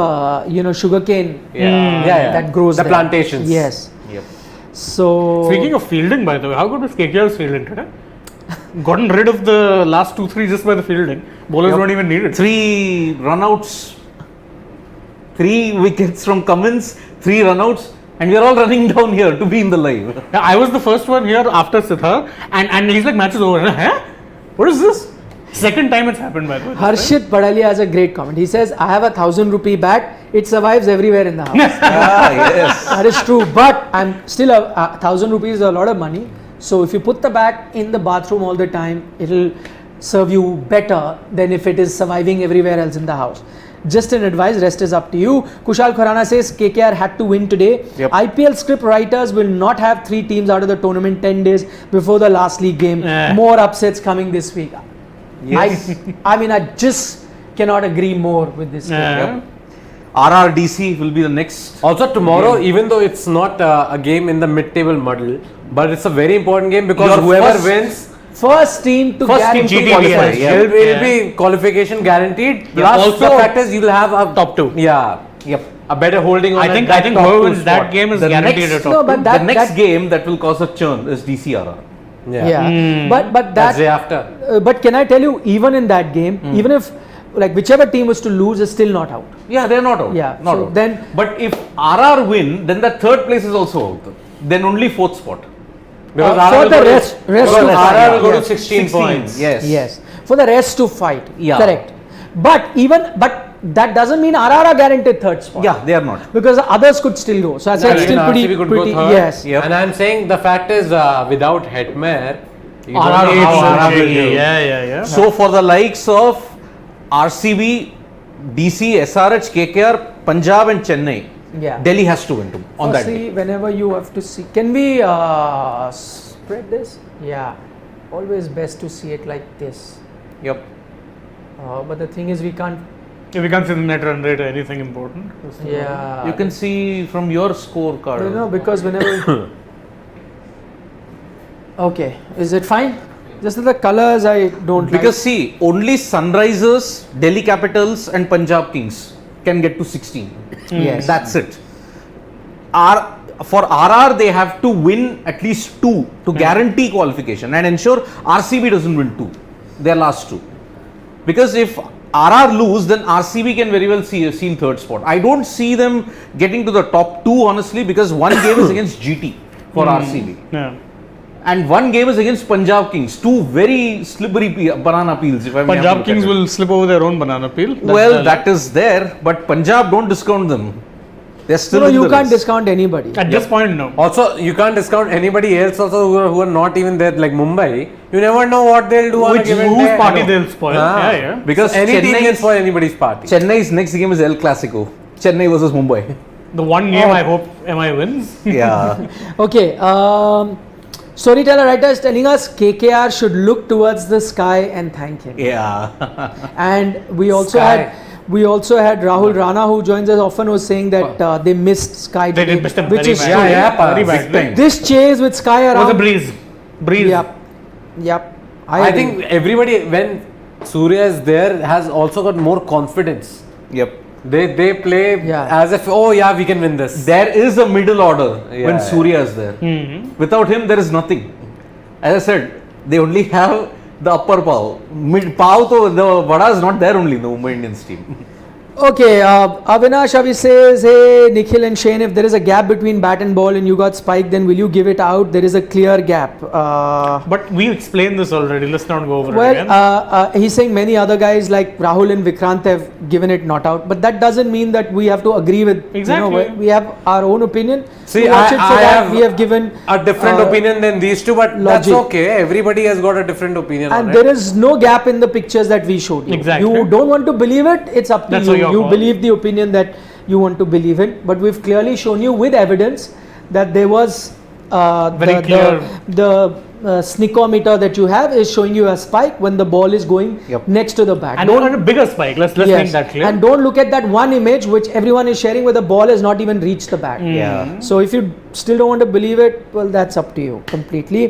S4: sugarcane
S2: Yeah.
S4: that grows
S2: The
S4: there.
S2: plantations.
S4: Yes.
S2: Yep.
S4: So
S3: Speaking of fielding, by the way, how good was KKR's fielding today? Gotten rid of the last 2-3 just by the fielding. Bowlers weren't even needed.
S1: 3 runouts 3 wickets from Cummins, 3 runouts, and we are all running down here to be in the live.
S3: Yeah, I was the first one here after Siddhar, and he's like, match is over. Huh? What is this? Second time it's happened, by the way.
S4: Harshit Padalia has a great comment. He says, I have a 1,000 rupee bat. It survives everywhere in the house.
S1: Yes.
S4: That is true. But I'm still a 1,000 rupees is a lot of money. So if you put the bat in the bathroom all the time, it'll serve you better than if it is surviving everywhere else in the house. Just an advice, rest is up to you. Kushal Khurana says KKR had to win today.
S1: Yep.
S4: IPL script writers will not have 3 teams out of the tournament 10 days before the last league game. More upsets coming this week.
S1: Yes.
S4: I mean, I just cannot agree more with this.
S1: Yep. RRDC will be the next.
S2: Also tomorrow, even though it's not a game in the mid-table muddle, but it's a very important game because
S1: Your
S2: whoever
S1: first-
S2: wins,
S4: First team to guarantee
S3: GTB,
S4: qualify.
S3: yeah.
S2: it'll be qualification guaranteed. Plus,
S3: Also-
S2: the fact is you'll have a
S3: Top 2.
S2: Yeah,
S1: Yep.
S2: a better holding on.
S3: I think
S2: that top
S3: whoever
S2: 2
S3: wins that
S2: spot.
S3: game is
S1: The
S3: guaranteed
S1: next-
S3: a top
S4: No,
S3: 2.
S4: but
S1: The next game that will cause a churn is DCRR.
S4: Yeah. But
S2: That's
S4: that.
S2: day after.
S4: But can I tell you, even in that game, even if like whichever team was to lose is still not out.
S1: Yeah, they're not out.
S4: Yeah,
S1: Not
S4: so
S1: out.
S4: then-
S1: But if RR win, then the third place is also out. Then only 4th spot.
S2: Because
S4: for
S2: RR will
S4: the
S2: go to-
S4: rest
S2: because
S4: to
S2: RR
S4: fight.
S2: will go to
S4: Yes.
S2: 16 points.
S1: Yes.
S4: Yes. For the rest to fight.
S1: Yeah.
S4: Correct. But that doesn't mean RR are guaranteed 3rd spot.
S1: Yeah, they are not.
S4: Because the others could still go. So I said
S2: Even
S4: still
S2: RCB
S4: pretty.
S2: could go
S4: pretty
S2: third.
S4: yes.
S1: Yep.
S2: And I'm saying the fact is without Hetmer, you don't
S3: RR
S2: know how RR will do.
S3: Yeah.
S1: So for the likes of RCB, DC, SRH, KKR, Punjab and Chennai,
S4: Yeah.
S1: Delhi has to win on that
S4: See,
S1: day.
S4: whenever you have to see, can we spread this? Yeah. Always best to see it like this.
S1: Yep.
S4: But the thing is, we can't.
S3: If we can't see the net run rate or anything important.
S4: Yeah.
S1: You can see from your scorecard.
S4: You know, because whenever. Okay, is it fine? Just that the colors I don't
S1: Because see, only Sunrisers, Delhi Capitals and Punjab Kings can get to 16.
S4: Yes.
S1: That's it. For RR, they have to win at least 2 to guarantee qualification and ensure RCB doesn't win 2. Their last 2. Because if RR lose, then RCB can very well see in 3rd spot. I don't see them getting to the top 2 honestly, because one game is against GT for RCB.
S3: Yeah.
S1: And one game is against Punjab Kings. 2 very slippery banana peels. If I may have to
S3: Punjab
S1: look
S3: Kings
S1: at it.
S3: will slip over their own banana peel.
S1: Well, that is there, but Punjab don't discount them. They're still.
S4: No,
S1: in
S4: you
S1: the
S4: can't
S1: race.
S4: discount anybody.
S3: At this point, no.
S2: Also, you can't discount anybody else also who are not even there, like Mumbai. You never know what they'll do on a
S3: Which
S2: given
S3: whose
S2: day.
S3: party
S2: No.
S3: they'll spoil.
S2: Ah.
S3: Yeah.
S1: Because
S2: Any team can
S1: Chennai's,
S2: spoil anybody's party.
S1: Chennai's next game is El Clasico. Chennai versus Mumbai.
S3: The one game I hope MI wins.
S1: Yeah.
S4: Okay. Storyteller writer is telling us KKR should look towards the sky and thank him.
S1: Yeah.
S4: And we also
S2: Sky.
S4: had Rahul Rana, who joins us often, was saying that they missed Sky
S3: They
S4: today,
S3: did miss them
S4: which
S3: very
S4: is
S3: bad.
S4: true.
S3: Very
S1: big
S3: bad.
S1: time.
S4: This chase with Sky
S3: It was
S4: around.
S3: a breeze. Breeze.
S4: Yep.
S2: I
S4: agree.
S2: think everybody, when Surya is there, has also got more confidence.
S1: Yep.
S2: They play
S4: Yeah.
S2: as if, oh yeah, we can win this.
S1: There is a middle order when
S2: Yeah.
S1: Surya is there. Without him, there is nothing. As I said, they only have the upper pow. Mid pow, to the vada is not there only in the Mumbai Indians team.
S4: Okay, Avinash Avi says, hey Nikhil and Shane, if there is a gap between bat and ball and you got spiked, then will you give it out? There is a clear gap.
S3: But we explained this already. Let's not go over it again.
S4: He's saying many other guys like Rahul and Vikrant have given it not out, but that doesn't mean that we have to agree with.
S3: Exactly.
S4: You know, we have our own opinion.
S2: See,
S4: To watch
S2: I
S4: it for that,
S2: have
S4: we have given
S2: a different opinion than these two, but that's
S4: logic.
S2: okay. Everybody has got a different opinion on
S4: And
S2: it.
S4: there is no gap in the pictures that we showed you.
S3: Exactly.
S4: You don't want to believe it, it's up to
S3: That's
S4: you.
S3: your
S4: You
S3: call.
S4: believe the opinion that you want to believe in. But we've clearly shown you with evidence that there was
S3: Very clear.
S4: the snickometer that you have is showing you a spike when the ball is going
S1: Yep.
S4: next to the bat.
S3: And a bigger spike. Let's
S4: Yes.
S3: make that clear.
S4: And don't look at that one image which everyone is sharing where the ball has not even reached the bat.
S1: Yeah.
S4: So if you still don't want to believe it, well, that's up to you completely.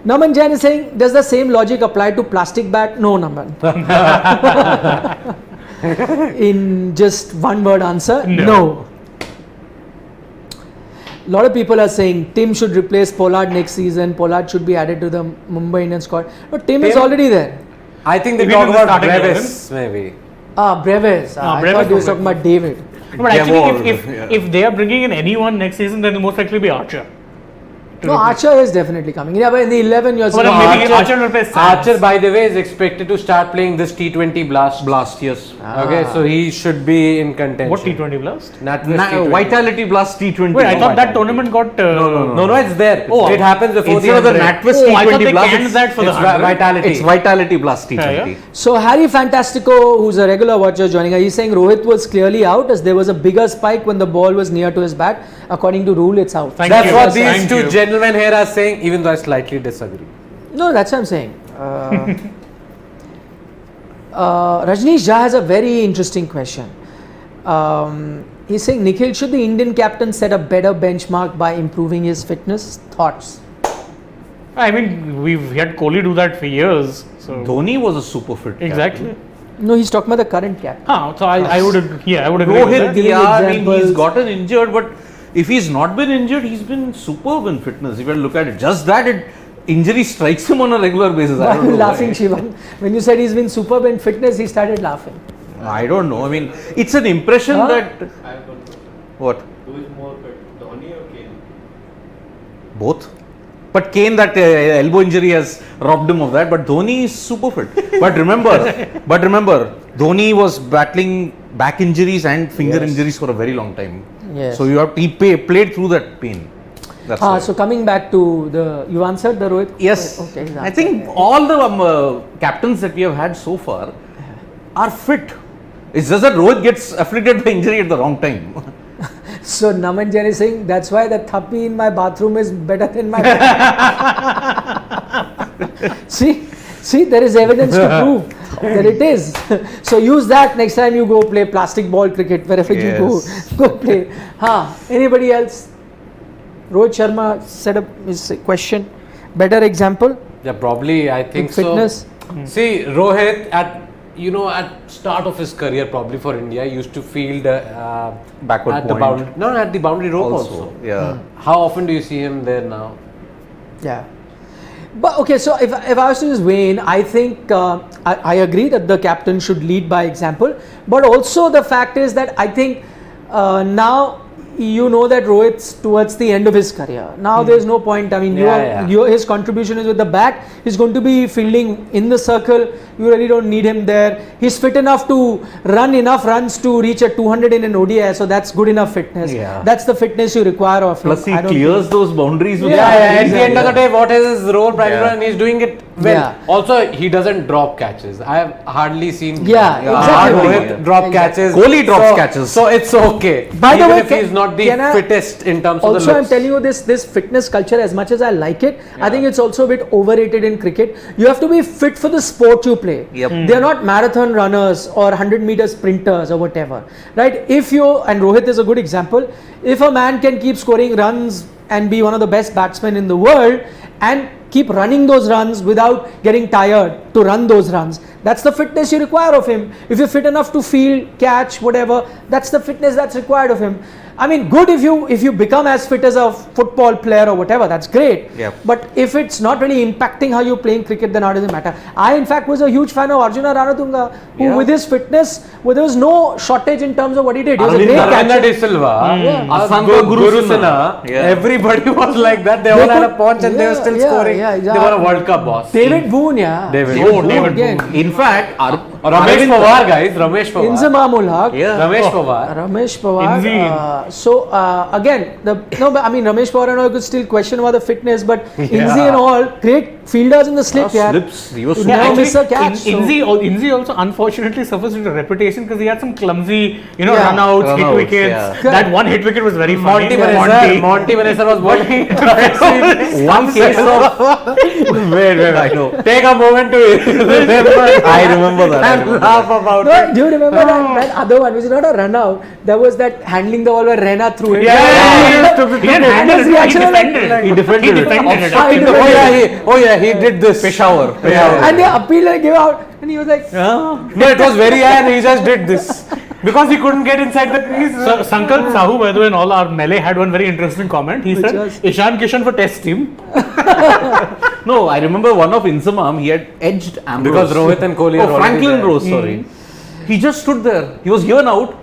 S4: Naman Jain is saying, does the same logic apply to plastic bat? No, Naman. In just one word answer, no. A lot of people are saying Tim should replace Pollard next season. Pollard should be added to the Mumbai Indians squad. No, Tim is already there.
S2: I think they
S3: Even
S2: talk
S3: in the
S2: about
S3: starting
S2: Brevis, maybe.
S4: Breves. I
S3: Breves
S4: thought you were
S3: was
S4: talking about David.
S3: But actually,
S1: Gavor,
S3: if they are bringing in anyone next season, then it'll most likely be Archer.
S4: No, Archer is definitely coming. Yeah, but in the 11 you're
S3: Well,
S4: saying
S3: maybe Archer will play Sands.
S2: Archer, by the way, is expected to start playing this T20 Blast.
S1: yes.
S2: Okay, so he should be in contention.
S3: What T20 Blast?
S2: NatWest T20.
S1: Vitality Blast T20.
S3: Wait, I thought that tournament got.
S2: No, it's there.
S3: Oh,
S2: it happens before
S1: Instead
S2: the
S1: of the
S2: 100.
S1: NatWest
S3: Oh, I thought
S1: T20
S3: they
S1: Blast,
S3: canned that for the
S2: it's
S3: 100.
S2: Vitality.
S1: it's Vitality Blast T20.
S3: Yeah.
S4: So Harry Fantastico, who's a regular watcher joining us, he's saying Rohit was clearly out as there was a bigger spike when the ball was near to his bat. According to rule, it's out.
S3: Thank
S2: That's
S3: you.
S2: what these
S3: Thank
S2: two
S3: you.
S2: gentlemen here are saying, even though I slightly disagree.
S4: No, that's what I'm saying. Rajneesh Jha has a very interesting question. He's saying, Nikhil, should the Indian captain set a better benchmark by improving his fitness? Thoughts?
S3: I mean, we've had Kohli do that for years. So
S1: Dhoni was a super fit.
S3: exactly.
S4: No, he's talking about the current captain.
S3: So I would agree. Yeah, I would agree. with
S1: Rohit,
S3: that.
S1: yeah, I mean,
S4: examples.
S1: he's gotten injured, but if he's not been injured, he's been superb in fitness. If you look at it, just that injury strikes him on a regular basis.
S4: Why
S1: I
S4: are
S1: don't
S4: you
S1: know
S4: laughing,
S1: why.
S4: Shivam? When you said he's been superb in fitness, he started laughing.
S1: I don't know. I mean, it's an impression
S4: Huh?
S1: that. What?
S5: Who is more fit, Dhoni or Kane?
S1: Both. But Kane, that elbow injury has robbed him of that. But Dhoni is super fit. But remember, Dhoni was battling back injuries and finger
S4: Yes.
S1: injuries for a very long time.
S4: Yes.
S1: So he played through that pain. That's why.
S4: So coming back to you answered the Rohit?
S1: Yes,
S4: Okay. he's
S1: I
S4: answered.
S1: think all the captains that we have had so far are fit. It's just that Rohit gets afflicted by injury at the wrong time.
S4: So Naman Jain is saying that's why the thappi in my bathroom is better than my. see, there is evidence to prove that it is. So use that next time you go play plastic ball cricket wherever you go play. Anybody else? Rohit Sharma set up his question. Better example
S2: Yeah, probably, I
S4: in
S2: think
S4: fitness.
S2: so. See, Rohit, at start of his career, probably for India, used to field
S1: Backward
S2: at the
S1: point.
S2: boundary. No, at the boundary rope also.
S1: Yeah.
S2: How often do you see him there now?
S4: Yeah. But okay, so if I was to just weigh in, I think I agree that the captain should lead by example. But also the fact is that I think now you know that Rohit's towards the end of his career. Now there's no point. I mean, his contribution is with the bat. He's going to be fielding in the circle. You really don't need him there. He's fit enough to run enough runs to reach a 200 in an ODI. So that's good enough fitness.
S1: Yeah.
S4: That's the fitness you require of him.
S1: Plus he
S4: I don't
S1: clears
S4: think-
S1: those boundaries with
S2: At the end of the day, what is his role, primarily,
S1: Yeah.
S2: and he's doing it well.
S4: Yeah.
S2: Also, he doesn't drop catches. I have hardly seen
S4: Yeah, exactly.
S2: Rohit drop
S4: Exactly.
S2: catches.
S1: Kohli drops catches.
S2: So it's okay.
S4: By the
S2: Even
S4: way,
S2: if he's not the
S4: can I-
S2: fittest in terms of the
S4: Also, I'm
S2: looks.
S4: telling you this fitness culture, as much as I like it, I think it's also a bit overrated in cricket. You have to be fit for the sport you play.
S1: Yep.
S4: They are not marathon runners or 100-meter sprinters or whatever, right? If you, and Rohit is a good example, if a man can keep scoring runs and be one of the best batsmen in the world and keep running those runs without getting tired to run those runs, that's the fitness you require of him. If you're fit enough to field, catch, whatever, that's the fitness that's required of him. I mean, good if you become as fit as a football player or whatever, that's great.
S1: Yep.
S4: But if it's not really impacting how you're playing cricket, then how does it matter? I, in fact, was a huge fan of Arjuna Ranatunga, who with his fitness, there was no shortage in terms of what he did. He was a great
S2: Narendra
S4: catcher.
S2: De Silva,
S4: Yeah.
S1: Asanta
S2: Guru
S1: Guru
S2: Sinha,
S1: Yeah.
S2: everybody was like that. They
S4: They
S2: all had a
S4: could-
S2: punch and they were still scoring.
S4: yeah,
S2: They were a World Cup boss.
S4: David Boone, yeah.
S2: David
S4: Boone
S2: Boone.
S4: again.
S1: In fact,
S2: Ramesh Pawar, guys. Ramesh Pawar.
S4: Inzamam ul Haq.
S1: Yeah.
S2: Ramesh Pawar.
S4: Ramesh Pawar.
S3: Inzi.
S4: Again, but I mean Ramesh Pawar and all could still question about the fitness, but Inzi and all great fielders in the slip. Yeah,
S1: slips. He was
S4: You
S1: super
S4: never
S3: actually,
S4: miss a catch. so-
S3: Inzi also unfortunately suffers into reputation because he had some clumsy,
S4: Yeah.
S3: run-outs, hit
S1: Run-outs,
S3: wickets.
S1: yeah.
S3: That one hit wicket was very funny.
S2: Monty Vanessa was bowling.
S1: one case of.
S2: Wait.
S1: I know.
S2: Take a moment to remember.
S1: I remember that. I
S2: And
S1: remember
S2: laugh
S1: that.
S2: about
S4: No,
S2: it.
S4: do you remember that other one? Which is not a run out. There was that handling the ball where Rena threw it.
S2: Yeah.
S3: He didn't handle it, he
S4: reaction was like-
S3: defended it.
S1: He defended it.
S3: it.
S4: Ah, he defended
S2: Oh yeah, he did this.
S1: Peshawar.
S4: And they appealed and gave out, and he was like,
S2: No, it was very high and he just did this. Because he couldn't get inside the crease.
S3: So, Sankalp Sahu, by the way, in all our melee had one very interesting comment. He
S4: Which
S3: said,
S4: was?
S3: Ishan Kishan for test team.
S1: No, I remember one of Insamam, he had edged Ambrose.
S2: Because Rohit and Kohli are
S1: Oh,
S2: already
S1: Franklin
S2: there.
S1: Rose, sorry. He just stood there. He was given out.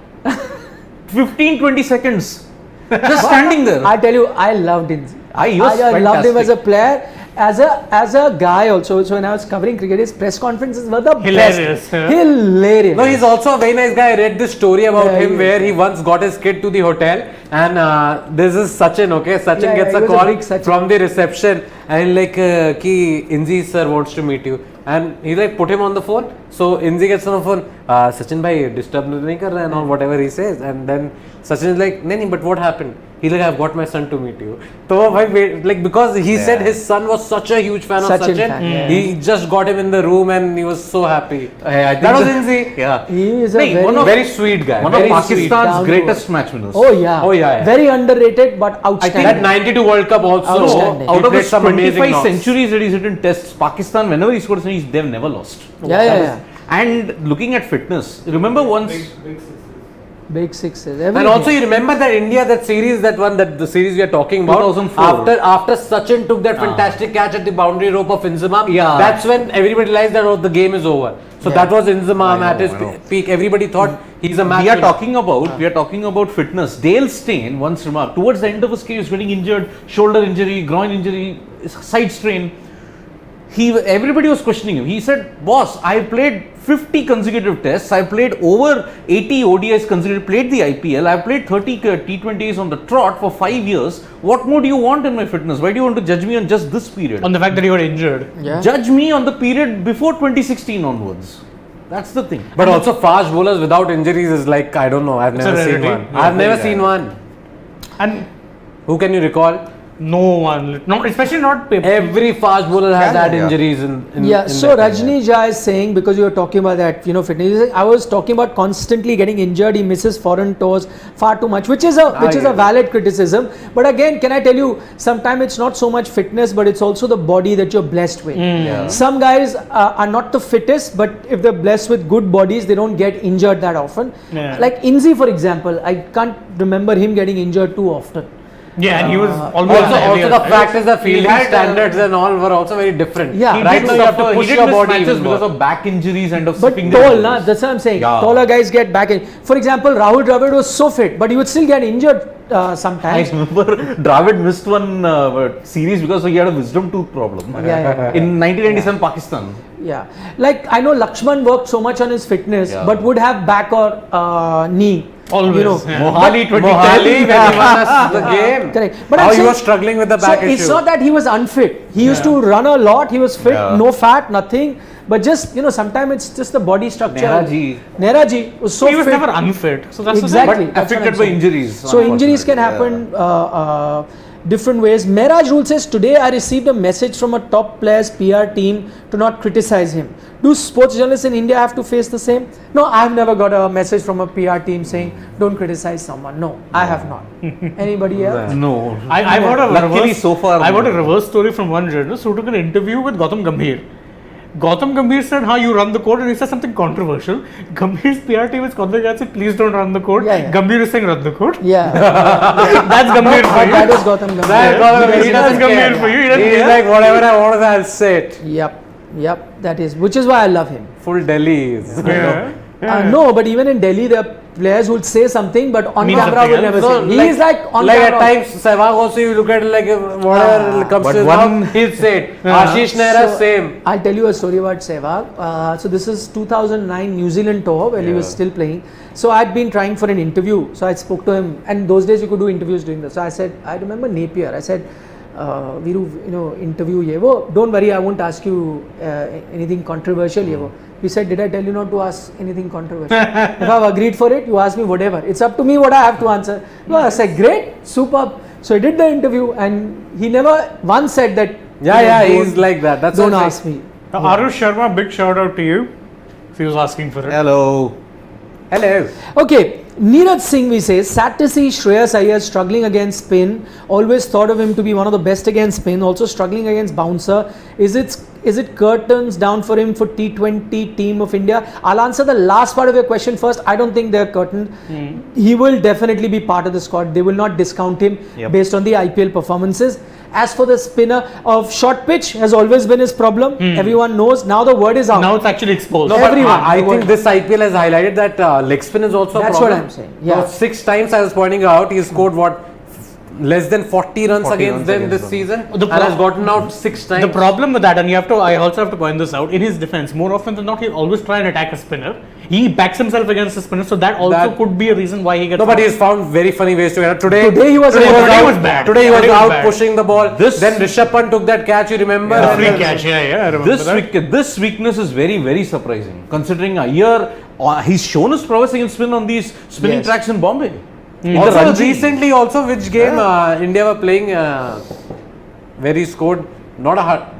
S1: 15-20 seconds. Just standing there.
S4: I tell you, I loved him.
S1: He was
S4: I loved him as a
S1: fantastic.
S4: player. As a guy also, so when I was covering cricket, his press conferences were the
S3: Hilarious,
S4: best.
S3: yeah.
S4: Hilarious.
S2: No, he's also a very nice guy. I read this story about
S4: Yeah,
S2: him
S4: he-
S2: where he once got his kid to the hotel and this is Sachin, okay? Sachin
S4: Yeah,
S2: gets
S4: he
S2: a
S4: was a
S2: call
S4: big Sachin.
S2: from the reception and like, ki Inzi sir wants to meet you. And he like put him on the phone. So Inzi gets on the phone, Sachin bhai, disturb nahi kar raha and all whatever he says. And then Sachin is like, nahi, but what happened? He's like, I've got my son to meet you. So like because he said his son was such a huge fan of
S4: Sachin
S2: Sachin,
S4: fan, yeah.
S2: he just got him in the room and he was so happy.
S1: I think
S2: That was Inzi.
S1: Yeah.
S4: He is a
S1: Nahi,
S4: very-
S1: one of,
S2: Very sweet guy.
S1: one of
S2: very
S4: down
S1: Pakistan's
S4: to
S1: greatest match winners.
S4: Oh yeah.
S2: Oh, yeah, yeah.
S4: Very underrated but
S2: I
S4: outstanding.
S2: think that 92 World Cup also,
S4: Outstanding.
S1: Out of
S2: played
S1: his
S2: some amazing
S1: 25
S2: knocks.
S1: centuries that he's hit in tests, Pakistan, whenever he scored a century, they've never lost.
S4: Yeah.
S1: And looking at fitness, remember once.
S5: Big sixes.
S4: Big sixes.
S2: And
S4: everything.
S2: also you remember that India, that series, that one, that the series we are talking about,
S1: 2004.
S2: after Sachin took that fantastic catch at the boundary rope of Inzamam,
S1: Yeah.
S2: that's when everybody realized that the game is over. So
S4: Yeah.
S2: that was Inzamam
S1: I
S2: at his
S1: know.
S2: peak. Everybody thought he's a match
S1: We are
S2: winner.
S1: talking about fitness. Dale Steyn once remarked towards the end of his career, he was getting injured, shoulder injury, groin injury, side strain. Everybody was questioning him. He said, "Boss, I played 50 consecutive tests. I played over 80 ODIs consecutive. Played the IPL. I played 30 T20s on the trot for 5 years. What more do you want in my fitness? Why do you want to judge me on just this period?
S3: On the fact that you were injured.
S4: Yeah.
S1: Judge me on the period before 2016 onwards." That's the thing.
S2: But also fast bowlers without injuries is like, I don't know, I've
S3: It's a
S2: never seen
S3: rarity.
S2: one.
S3: Yeah,
S2: I've never
S1: very
S2: seen
S1: rare.
S2: one.
S3: And
S2: Who can you recall?
S3: no one, not especially not paper.
S2: Every fast bowler has
S1: Yeah,
S2: had
S1: yeah.
S2: injuries in
S4: Yeah,
S2: in
S4: so
S2: their
S4: Rajni Jha is saying, because you were talking about that, fitness. He's saying, I was talking about constantly getting injured. He misses foreign tours far too much, which is a valid criticism. But again, can I tell you, sometimes it's not so much fitness, but it's also the body that you're blessed with.
S1: Yeah.
S4: Some guys are not the fittest, but if they're blessed with good bodies, they don't get injured that often.
S3: Yeah.
S4: Like Inzi, for example, I can't remember him getting injured too often.
S3: Yeah, and he was always
S2: Also, the fact is that
S1: He
S2: fielding
S1: had,
S2: standards and all were also very different.
S4: Yeah.
S1: He
S2: Right
S1: did
S2: now you have to
S1: suffer-
S2: push
S1: he did
S2: your
S1: miss
S2: body
S1: matches
S2: even
S1: because
S2: more.
S1: of back injuries and of
S4: But
S1: sipping
S4: tall,
S1: their
S4: na,
S1: balls.
S4: that's what I'm saying.
S1: Yeah.
S4: Taller guys get back in. For example, Rahul Dravid was so fit, but he would still get injured
S1: I
S4: sometimes.
S1: remember Dravid missed one series because he had a wisdom tooth problem
S4: Yeah.
S1: in 1997 Pakistan.
S4: Yeah, like I know Lakshman worked so much on his fitness,
S1: Yeah.
S4: but would have back or knee.
S3: Always,
S4: You know.
S3: yeah.
S1: Mohali 2010.
S2: Mohali when he won us the game.
S4: Correct. But
S2: How
S4: I'm
S2: he
S4: saying-
S2: was struggling with the
S4: So
S2: back issue.
S4: it's not that he was unfit. He used to run a lot. He was fit,
S1: Yeah.
S4: no fat, nothing. But just sometimes it's just the body structure. Nehraji was so
S3: He was
S4: fit.
S3: never unfit. So that's
S4: Exactly.
S3: the
S4: That's what
S1: affected
S4: I'm
S1: by
S4: saying.
S1: injuries.
S4: So injuries can happen different ways. Mehraj Rule says, today I received a message from a top player's PR team to not criticize him. Do sports journalists in India have to face the same? No, I've never got a message from a PR team saying, don't criticize someone. No, I have not. Anybody else?
S1: No.
S3: I've heard a
S1: Luckily
S3: reverse,
S1: so far,
S3: I've heard a
S1: no.
S3: reverse story from one journalist who took an interview with Gautam Gambhir. Gautam Gambhir said, how you run the court, and he said something controversial. Gambhir's PR team is calling and said, please don't run the court.
S4: Yeah.
S3: Gambhir is saying, run the court.
S4: Yeah.
S3: That's Gambhir
S4: But
S3: for you.
S4: that is Gautam Gambhir.
S2: That Gautam,
S3: He
S2: he
S3: doesn't
S2: doesn't
S3: come
S2: care.
S3: here for you, he doesn't
S2: He's
S3: care.
S2: like, whatever I want, I'll say it.
S4: Yep, that is, which is why I love him.
S2: Full Delhi is.
S3: Yeah.
S4: No, but even in Delhi, there are players who would say something, but on
S3: Mean
S4: camera
S3: something
S4: will never
S3: else.
S4: say. He is like on
S2: like
S4: camera.
S2: at times, Sehwag also you look at it like whatever comes
S1: But
S2: to his
S1: one-
S2: mouth, he'll say it. Ashish Nehra,
S4: So,
S2: same.
S4: I'll tell you a story about Sehwag. So this is 2009 New Zealand tour when he was still playing. So I'd been trying for an interview. So I spoke to him, and those days you could do interviews doing this. So I said, I remember Napier. I said, Viru, interview ye wo. Don't worry, I won't ask you anything controversial ye wo. He said, did I tell you not to ask anything controversial? If I've agreed for it, you ask me whatever. It's up to me what I have to answer. No, I said, great, superb. So I did the interview, and he never once said that.
S2: Yeah,
S4: don't-
S2: he's like that. That's
S4: Don't
S2: what I'm
S4: ask me.
S3: Arush Sharma, big shout out to you. He was asking for it.
S1: Hello.
S2: Hello.
S4: Okay, Neeraj Singh, we say, sad to see Shreyas Iyer struggling against spin. Always thought of him to be one of the best against spin. Also struggling against bouncer. Is is it curtains down for him for T20 team of India? I'll answer the last part of your question first. I don't think they're curtained. He will definitely be part of the squad. They will not discount him based on the IPL performances. As for the spinner of short pitch, has always been his problem. Everyone knows. Now the word is out.
S3: Now it's actually exposed.
S2: No, but
S4: Everyone.
S2: I think this IPL has highlighted that leg spin is also
S4: That's
S2: a problem.
S4: what I'm saying. Yeah.
S2: So 6 times I was pointing out, he scored less than 40 runs
S1: 40
S2: against
S1: runs
S2: them
S1: against
S2: this
S1: them.
S2: season
S3: The
S2: and has gotten out 6 times.
S3: The problem with that, and I also have to point this out, in his defense, more often than not, he'll always try and attack a spinner. He backs himself against the spinner, so that also could be a reason why he gets
S2: No, but
S3: out.
S2: he's found very funny ways to get out. Today
S4: he was
S3: Today was bad.
S2: Today he was
S3: Today was
S2: out
S3: bad.
S2: pushing the ball. Then Rishabh Pant took that catch, you remember?
S3: The free catch, I remember that.
S1: This weakness is very, very surprising. Considering Iyer, he's shown his prowess against spin on these spinning
S4: Yes.
S1: tracks in Bombay. In the
S2: Also
S1: Ranji.
S2: recently, which game India were playing where he scored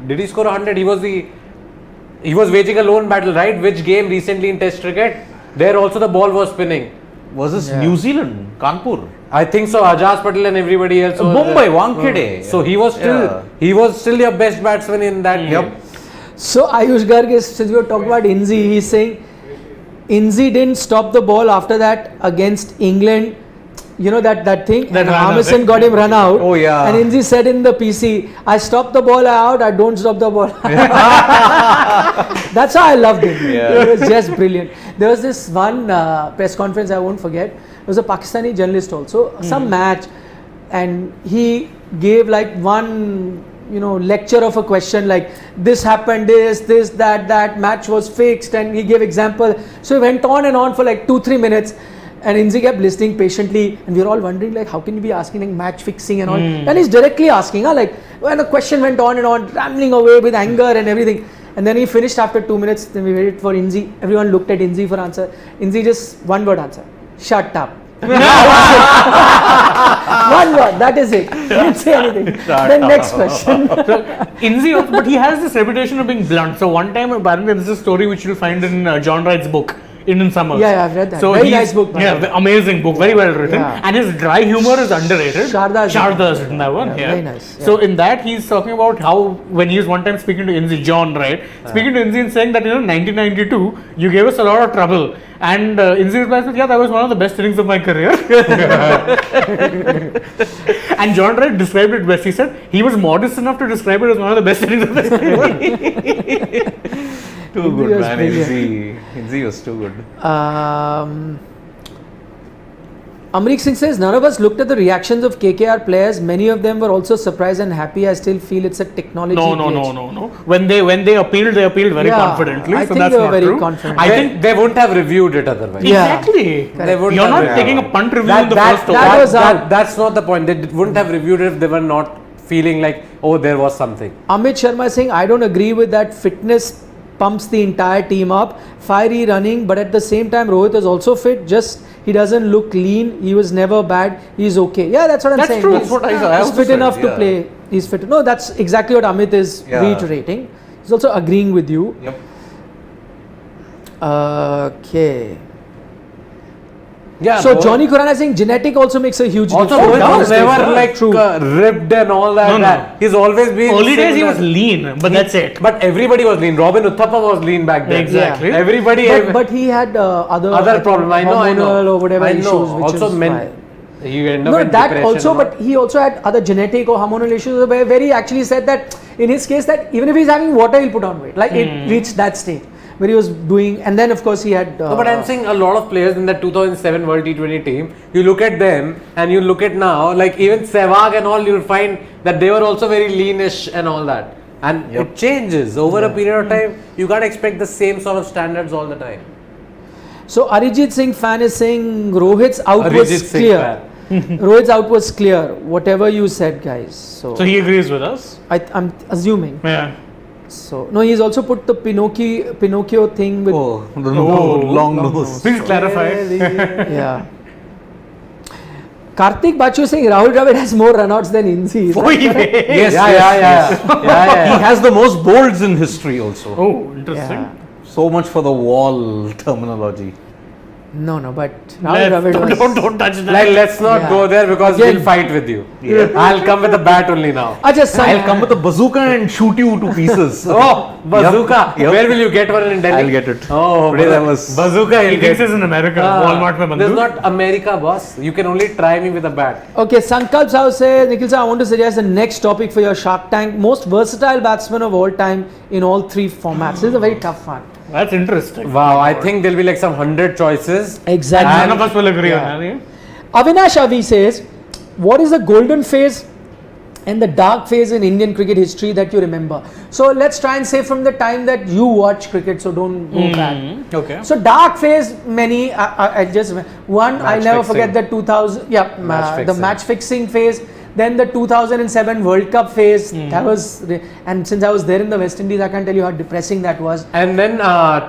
S2: did he score 100? He was waging a lone battle, right? Which game recently in Test cricket? There also the ball was spinning.
S1: Was this New Zealand, Kanpur?
S2: I think so. Ajaz Patel and everybody else. was
S1: Mumbai,
S2: there.
S1: Wankhede.
S2: So he was still your best batsman in that game.
S4: So Ayush Garg, since we were talking about Inzi, he's saying Inzi didn't stop the ball after that against England. You know that thing?
S3: That
S4: and
S3: run out,
S4: Harmison
S3: right?
S4: got him run out.
S1: Oh, yeah.
S4: And Inzi said in the PC, I stopped the ball out, I don't stop the ball. That's how I loved him.
S1: Yeah.
S4: It was just brilliant. There was this one press conference I won't forget. It was a Pakistani journalist also, some match, and he gave like one lecture of a question like this happened, this, that match was fixed, and he gave example. So he went on and on for like 2-3 minutes. And Inzi kept listening patiently, and we were all wondering like, how can you be asking like match fixing and all? And he's directly asking, like when the question went on and on, rambling away with anger and everything. And then he finished after 2 minutes. Then we waited for Inzi. Everyone looked at Inzi for answer. Inzi just one word answer: shut up. One word. That is it. He didn't say anything. Then next question.
S3: Inzi also, but he has this reputation of being blunt. So one time, apparently, there's a story which you'll find in John Wright's book, Indian Summers.
S4: Yeah, I've read that.
S3: So
S4: Very nice book.
S3: Amazing book, very well written.
S4: Yeah.
S3: And his dry humor is underrated.
S4: Sharda's
S3: written that one.
S4: Very nice.
S3: So in that, he's talking about how when he was one time speaking to Inzi, John, right? Speaking to Inzi and saying that 1992, you gave us a lot of trouble. And Inzi replies with, yeah, that was one of the best innings of my career. And John Wright described it best. He said he was modest enough to describe it as one of the best innings of his career.
S1: Too good, man. Inzi was too good.
S4: Amrik Singh says, none of us looked at the reactions of KKR players. Many of them were also surprised and happy. I still feel it's a technology glitch.
S3: No. When they appealed very confidently.
S4: I
S3: so
S4: think
S3: that's
S4: they were
S3: not
S4: very
S3: true.
S4: confident.
S3: I think
S2: They wouldn't have reviewed it otherwise.
S4: Yeah.
S3: exactly.
S2: They wouldn't
S3: You're
S2: have
S3: not
S2: reviewed
S3: taking
S2: it.
S3: a punt review in the first over.
S4: that was out.
S2: That's not the point. They wouldn't have reviewed it if they were not feeling like, oh, there was something.
S4: Amit Sharma is saying, I don't agree with that. Fitness pumps the entire team up. Fiery running, but at the same time, Rohit is also fit. Just he doesn't look lean. He was never bad. He's okay. Yeah, that's what I'm
S3: That's
S4: saying.
S3: true.
S4: He's,
S3: That's what I
S4: he's
S1: also
S4: fit
S1: said,
S4: enough to
S1: yeah.
S4: play. He's fit. No, that's exactly what Amit is reiterating. He's also agreeing with you.
S1: Yep.
S4: Okay.
S2: Yeah.
S4: So Johnny Khurana is saying genetic also makes a huge
S2: Also,
S4: difference.
S2: Rohit was never
S4: Yeah,
S2: like
S4: true.
S2: ripped and all that.
S3: No.
S2: He's always been.
S3: Early days he
S2: similar.
S3: was lean, but that's it.
S2: But everybody was lean. Robin Uthappa was lean back then.
S3: Exactly.
S4: Yeah.
S2: Everybody.
S4: But he had other
S2: problem. I know.
S4: hormonal or whatever
S2: I know.
S4: issues. Which
S2: Also,
S4: is
S2: men.
S4: why.
S2: You end up
S4: No,
S2: with
S4: that
S2: depression
S4: also,
S2: and all.
S4: but he also had other genetic or hormonal issues where he actually said that in his case that even if he's having water, he'll put on weight. Like it reached that stage where he was doing, and then of course he had.
S2: No, but I'm saying a lot of players in the 2007 World T20 team, you look at them and you look at now, like even Sehwag and all, you'll find that they were also very leanish and all that. And it changes over a period of time. You can't expect the same sort of standards all the time.
S4: So Arijit Singh fan is saying Rohit's out
S2: Arijit
S4: was
S2: Singh
S4: clear.
S2: fan.
S4: Rohit's out was clear. Whatever you said, guys. So
S3: he agrees with us.
S4: I'm assuming.
S3: Yeah.
S4: So no, he's also put the Pinocchio thing with.
S1: Oh, the long nose.
S3: Please clarify.
S4: Yeah. Karthik Bachu is saying Rahul Dravid has more runouts than Inzi. Is that correct?
S1: Yes,
S2: Yeah.
S1: He has the most bolds in history also.
S3: Oh, interesting.
S4: Yeah.
S1: So much for the wall terminology.
S4: No, but Rahul Dravid was...
S3: Don't touch that.
S2: Like, let's not go there because
S4: Again.
S2: we'll fight with you. I'll come with a bat only now.
S1: I'll come with a bazooka and shoot you to pieces.
S2: Oh, bazooka.
S1: Yep.
S2: Where will you get one in Delhi?
S1: I'll get it.
S2: Oh,
S1: Today that was...
S2: bazooka. He'll
S3: Innings
S2: get.
S3: is in America. Walmart mein
S2: There's
S3: bandook.
S2: not America, boss. You can only try me with a bat.
S4: Okay, Sankalp Sahu says, Nikhil sir, I want to suggest the next topic for your Shark Tank. Most versatile batsman of all time in all 3 formats. This is a very tough one.
S3: That's interesting.
S2: Wow, I think there'll be like some 100 choices.
S4: Exactly.
S3: None of us will agree on that.
S4: Avinash Avi says, what is the golden phase and the dark phase in Indian cricket history that you remember? So let's try and say from the time that you watch cricket, so don't go back.
S3: Okay.
S4: So dark phase, many, I just, one, I'll never forget the 2000, the match fixing phase. Then the 2007 World Cup phase, that was, and since I was there in the West Indies, I can't tell you how depressing that was.
S2: And then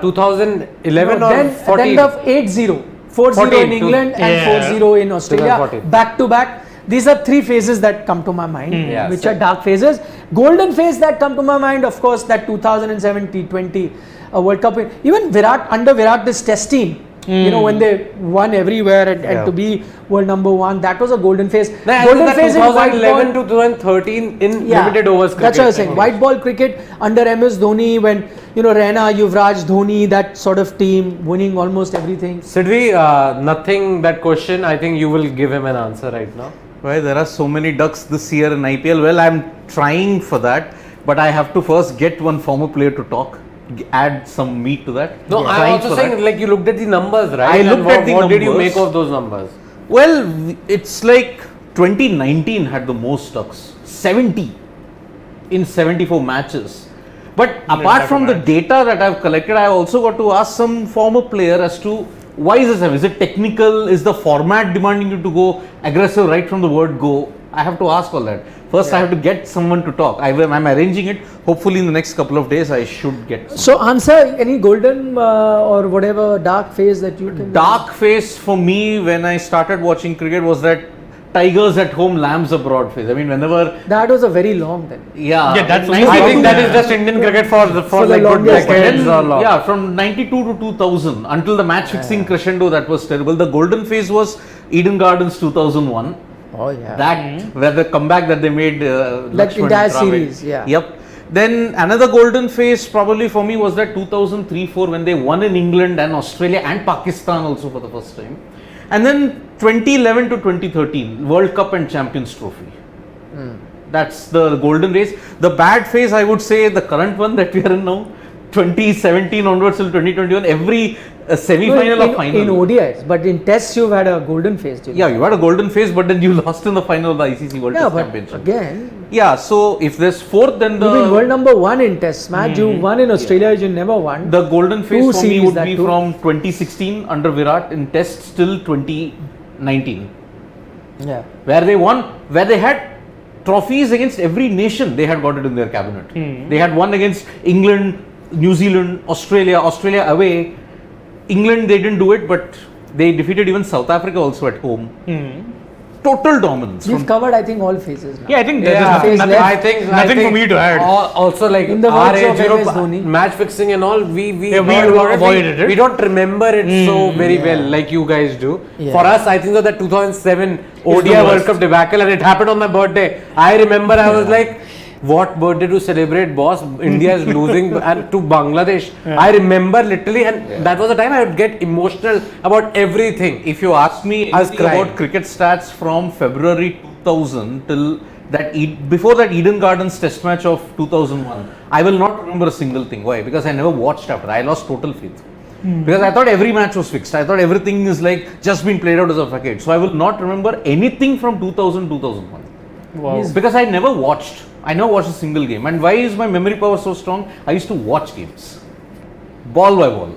S2: 2011 or
S4: then
S2: 14?
S4: the 8-0, 4-0 in England and 4-0 in Australia,
S2: 2014.
S4: back to back. These are 3 phases that come to my mind,
S2: Yeah,
S4: which are dark phases. Golden phase that come to my mind, of course, that 2007 T20 World Cup. Even Virat, under Virat, this test team, you know, when they won everywhere and to be world number 1, that was a golden phase. Golden phase in white
S2: 2011
S4: ball.
S2: to 2013 in limited overs cricket.
S4: That's what I was saying. White ball cricket under MS Dhoni, when, you know, Raina, Yuvraj, Dhoni, that sort of team winning almost everything.
S2: Sidvi, nothing that question. I think you will give him an answer right now.
S1: Why there are so many ducks this year in IPL? Well, I'm trying for that, but I have to first get one former player to talk, add some meat to that.
S2: No, I'm also saying, like, you looked at the numbers, right?
S1: I looked at the
S2: What did you
S1: numbers.
S2: make of those numbers?
S1: Well, it's like 2019 had the most ducks, 70 in 74 matches. But apart from the data that I've collected, I also got to ask some former player as to why is this? Is it technical? Is the format demanding you to go aggressive right from the word go? I have to ask all that. First, I have to get someone to talk. I'm arranging it. Hopefully, in the next couple of days, I should get some.
S4: So, answer any golden or whatever dark phase that you can.
S1: Dark phase for me when I started watching cricket was that tigers at home, lambs abroad phase. I mean, whenever.
S4: That was a very long then.
S1: Yeah.
S3: That's
S2: I think that is just Indian cricket for like
S4: the
S2: good
S4: longest
S2: decades or long.
S1: Yeah, from 92 to 2000 until the match fixing crescendo, that was terrible. The golden phase was Eden Gardens 2001.
S4: Oh yeah.
S1: That where the comeback that they made,
S4: That
S1: Lakshman
S4: entire
S1: Dravid.
S4: series, yeah.
S1: Yep. Then another golden phase probably for me was that 2003-4 when they won in England and Australia and Pakistan also for the first time. And then 2011 to 2013 World Cup and Champions Trophy. That's the golden race. The bad phase, I would say, the current one that we are in now, 2017 onwards till 2021, every semi-final or final.
S4: In ODIs, but in tests you've had a golden phase.
S1: Yeah, you had a golden phase, but then you lost in the final of the ICC World Test
S4: but
S1: Championship.
S4: again,
S1: Yeah, so if there's 4th, then
S4: you've been world number 1 in test match. You won in Australia, you never won.
S1: the golden phase
S4: Two
S1: for me
S4: series
S1: would
S4: that
S1: be
S4: too.
S1: from 2016 under Virat in tests till 2019,
S4: Yeah.
S1: where they won, where they had trophies against every nation. They had got it in their cabinet. They had won against England, New Zealand, Australia away. England, they didn't do it, but they defeated even South Africa also at home. Total dominance.
S4: We've covered, I think, all phases now.
S3: Yeah, I think
S2: Yeah,
S3: there's nothing,
S2: I think
S3: nothing for me to add.
S2: Also, like
S4: In the
S2: our
S4: words of
S2: age,
S4: MS Dhoni.
S2: match fixing and all, we
S3: heard about it. Avoided it.
S2: We don't remember it so very well like you guys do.
S4: Yeah.
S2: For us, I think so that 2007 ODI
S3: the
S2: World
S3: worst.
S2: Cup debacle, and it happened on my birthday. I remember I was like, what birthday to celebrate, boss? India is losing and to Bangladesh. I remember literally, and that was the time I would get emotional about everything.
S1: If you ask me
S2: I was
S1: anything
S2: crying.
S1: about cricket stats from February 2000 till that before that Eden Gardens Test match of 2001, I will not remember a single thing. Why? Because I never watched after. I lost total faith. Because I thought every match was fixed. I thought everything is like just been played out as a facade. So I will not remember anything from 2000-2001.
S3: Wow.
S1: Because I never watched. I never watched a single game. And why is my memory power so strong? I used to watch games. Ball by ball.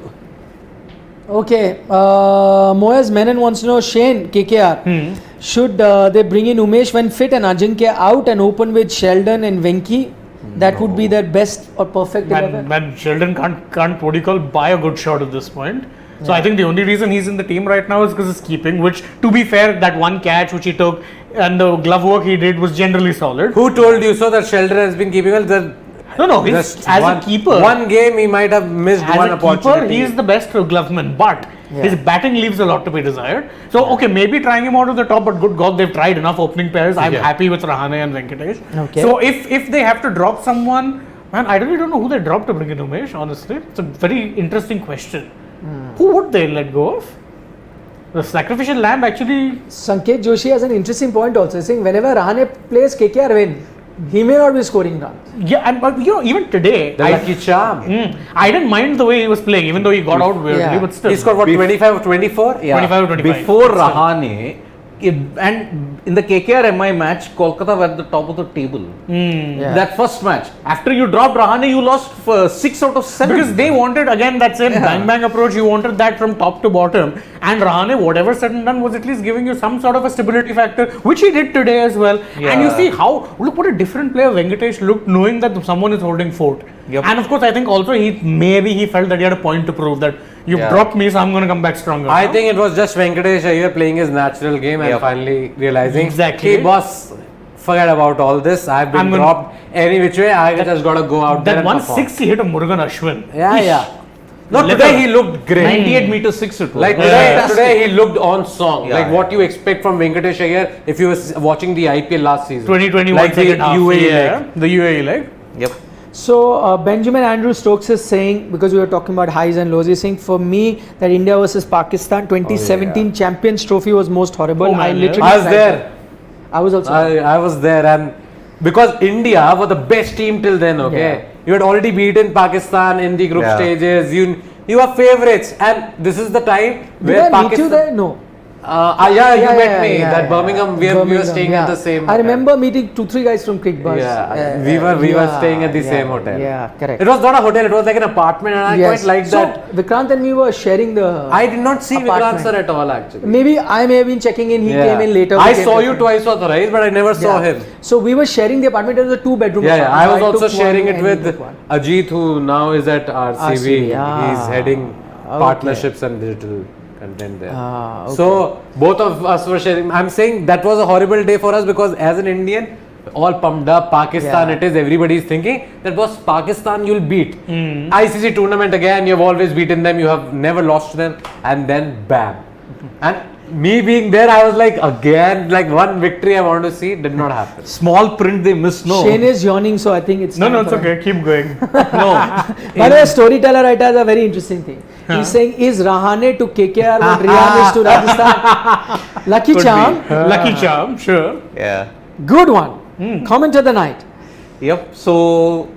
S4: Okay, Moyes Menon wants to know, Shane, KKR, should they bring in Umesh when fit and Ajinkya out and open with Sheldon and Venki? That would be their best or perfect 11.
S3: Man, Sheldon can't what do you call buy a good shot at this point. So I think the only reason he's in the team right now is because his keeping, which to be fair, that one catch which he took and the glove work he did was generally solid.
S2: Who told you so that Sheldon has been keeping well?
S3: No, he's,
S2: Just
S3: as
S2: one-
S3: a keeper.
S2: One game he might have missed
S3: As
S2: one
S3: a
S2: opportunity.
S3: keeper, he's the best gloveman, but His batting leaves a lot to be desired. So, okay, maybe trying him out of the top, but good God, they've tried enough opening pairs. I'm happy with Rahane and Venkatesh.
S4: Okay.
S3: So, if they have to drop someone, man, I really don't know who they dropped to bring in Umesh, honestly. It's a very interesting question. Who would they let go of? The sacrificial lamb actually.
S4: Sanket Joshi has an interesting point also, saying whenever Rahane plays, KKR win. He may not be scoring runs.
S3: Yeah, and but even today,
S2: The lucky charm.
S3: I didn't mind the way he was playing, even though he got out weirdly, but still.
S2: He scored what, 25 or 24?
S1: Yeah.
S3: 25 or 25.
S1: Before Rahane, and in the KKR MI match, Kolkata were at the top of the table.
S4: Yeah.
S1: That first match. After you dropped Rahane, you lost 6 out of 7.
S3: Because they wanted, again, that same bang approach, you wanted that from top to bottom. And Rahane, whatever said and done, was at least giving you some sort of a stability factor, which he did today as well. And you see look what a different player Venkatesh looked, knowing that someone is holding fort.
S1: Yep.
S3: And of course, I think also he felt that he had a point to prove that you've dropped me, so I'm going to come back stronger.
S2: I think it was just Venkatesh Iyer playing his natural game and finally realizing,
S3: Exactly.
S2: hey boss, forget about all this. I've been dropped any which way. I just got to go out there
S3: that
S2: and
S3: one
S2: perform.
S3: 6 he hit a Murugan Ashwin.
S2: Yeah. No,
S3: Leather.
S2: today he looked great.
S1: 98 meter 6 it was.
S2: Like today he looked on song.
S1: Yeah,
S2: like what you expect from Venkatesh Iyer if you were watching the IPL last season.
S3: 2021
S2: like the
S3: second half.
S2: UAE leg.
S3: The UAE leg.
S1: Yep.
S4: So Benjamin Andrew Stokes is saying, because we were talking about highs and lows, he's saying for me that India versus Pakistan 2017 Champions Trophy was most horrible.
S3: Oh, man,
S4: I literally
S2: I was
S4: felt
S2: there.
S4: that. I was also
S2: I was there, and because India were the best team till then, okay? You had already beaten Pakistan in the group stages. You are favourites, and this is the time where
S4: Did I
S2: Pakistan.
S4: meet you there? No.
S2: You met me. That Birmingham, we were staying at the same.
S4: I remember meeting 2-3 guys from Crick Bus.
S2: We were staying at the same hotel.
S4: Yeah, correct.
S2: It was not a hotel; it was like an apartment, and I quite liked that.
S4: So Vikrant and me were sharing the.
S2: I did not see Vikrant
S4: apartment.
S2: sir at all, actually.
S4: Maybe I may have been checking in. He came in later.
S2: I saw you twice or thrice, but I never saw him.
S4: So we were sharing the apartment. It was a 2-bedroom.
S2: I was also
S4: took
S2: sharing
S4: one
S2: it
S4: and
S2: with
S4: he took one.
S2: Ajit, who now is at RCB. He's heading partnerships and digital content there. So both of us were sharing. I'm saying that was a horrible day for us because as an Indian, all pumped up. Pakistan, it is. Everybody's thinking that was Pakistan you'll beat. ICC tournament again. You have always beaten them. You have never lost to them. And then bam. And me being there, I was like, again, like one victory I want to see did not happen.
S1: Small print they missed. No.
S4: Shane is yawning, so I think it's
S3: No,
S4: time
S3: it's
S4: for him.
S3: okay. Keep going.
S1: No.
S4: By the way, storyteller writer has a very interesting thing. He's saying, is Rahane to KKR what Riyan is to Rajasthan? Lucky
S1: Could
S4: charm.
S1: be.
S3: Lucky charm, sure.
S1: Yeah.
S4: Good one. Comment of the night.
S1: Yep. So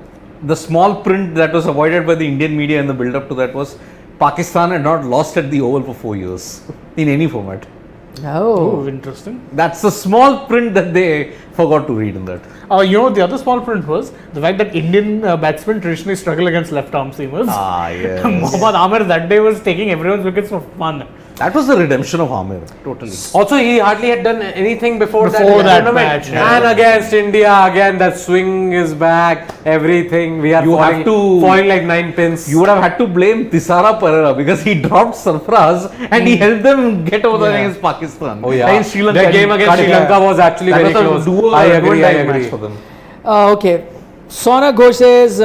S1: the small print that was avoided by the Indian media in the build up to that was Pakistan had not lost at the Oval for 4 years in any format.
S3: Oh, interesting.
S1: That's the small print that they forgot to read in that.
S3: You know, the other small print was the fact that Indian batsmen traditionally struggle against left arm seamers.
S1: Yes.
S3: Mohammad Amir that day was taking everyone's wickets for fun.
S1: That was the redemption of Amir. Totally.
S2: Also, he hardly had done anything before that
S3: that
S2: tournament.
S3: match,
S2: And against India, again, that swing is back, everything. We are
S1: You
S2: falling,
S1: have to-
S2: falling like 9 pins.
S1: You would have had to blame Tisara Pereira because he dropped Sarfraz and he helped them get over there against Pakistan.
S2: Oh yeah,
S1: Against Sri Lanka.
S2: that game against Sri Lanka was actually
S1: That
S2: very
S1: was
S2: close.
S1: a duo,
S2: I agree.
S1: match for them.
S4: Okay. Sona Ghosh says,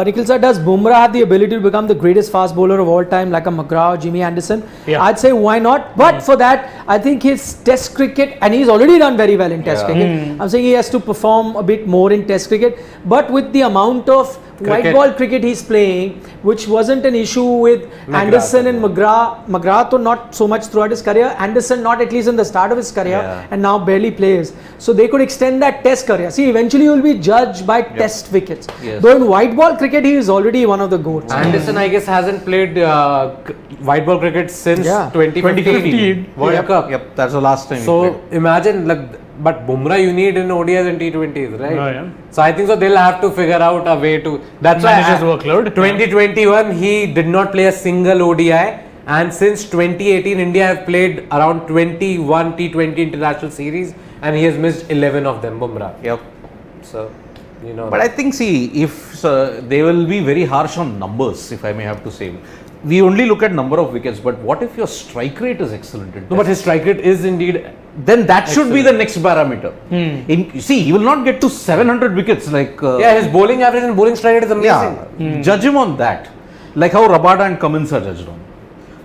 S4: Nikhil sir, does Bumrah have the ability to become the greatest fast bowler of all time like a McGrath or Jimmy Anderson?
S3: Yeah.
S4: I'd say why not? But for that, I think his test cricket, and he's already done very well in test cricket. I'm saying he has to perform a bit more in test cricket. But with the amount of white ball cricket he's playing, which wasn't an issue with Anderson and McGrath. McGrath not so much throughout his career. Anderson not at least in the start of his career and now barely plays. So they could extend that test career. See, eventually you will be judged by test wickets.
S1: Yes.
S4: Though in white ball cricket he is already one of the GOATs.
S2: Anderson, I guess, hasn't played white ball cricket since 2015 World Cup.
S1: Yep, that's the last time.
S2: So imagine, like, but Bumrah you need in ODIs and T20s, right?
S3: Oh, yeah.
S2: So I think so they'll have to figure out a way to. That's
S3: Manage
S2: why
S3: his workload.
S2: 2021 he did not play a single ODI, and since 2018 India have played around 21 T20 international series, and he has missed 11 of them. Bumrah.
S1: Yep.
S2: So you know.
S1: But I think, see, if they will be very harsh on numbers, if I may have to say. We only look at number of wickets, but what if your strike rate is excellent?
S2: No, but his strike rate is indeed.
S1: Then that should be the next parameter. See, he will not get to 700 wickets like.
S2: His bowling average and bowling strike rate is amazing.
S1: Judge him on that, like how Rabada and Cummins are judged on.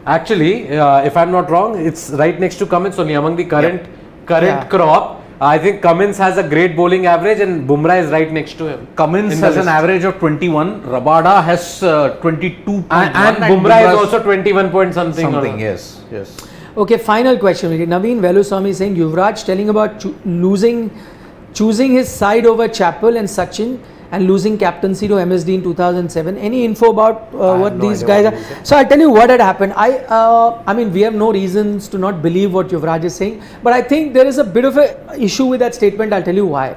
S2: Actually, if I'm not wrong, it's right next to Cummins only among the current
S4: Yeah.
S2: crop. I think Cummins has a great bowling average and Bumrah is right next to him.
S1: Cummins
S2: in the
S1: has an
S2: list.
S1: average of 21. Rabada has 22.
S2: And Bumrah is also 21 point something.
S1: something.
S2: or-
S1: Yes, yes.
S4: Okay, final question. Naveen Veluswamy saying Yuvraj telling about choosing his side over Chappell and Sachin and losing captaincy to MSD in 2007. Any info about what
S2: no
S4: these
S2: idea
S4: guys
S2: what
S4: are?
S2: he said.
S4: So I'll tell you what had happened. I mean, we have no reasons to not believe what Yuvraj is saying, but I think there is a bit of a issue with that statement. I'll tell you why.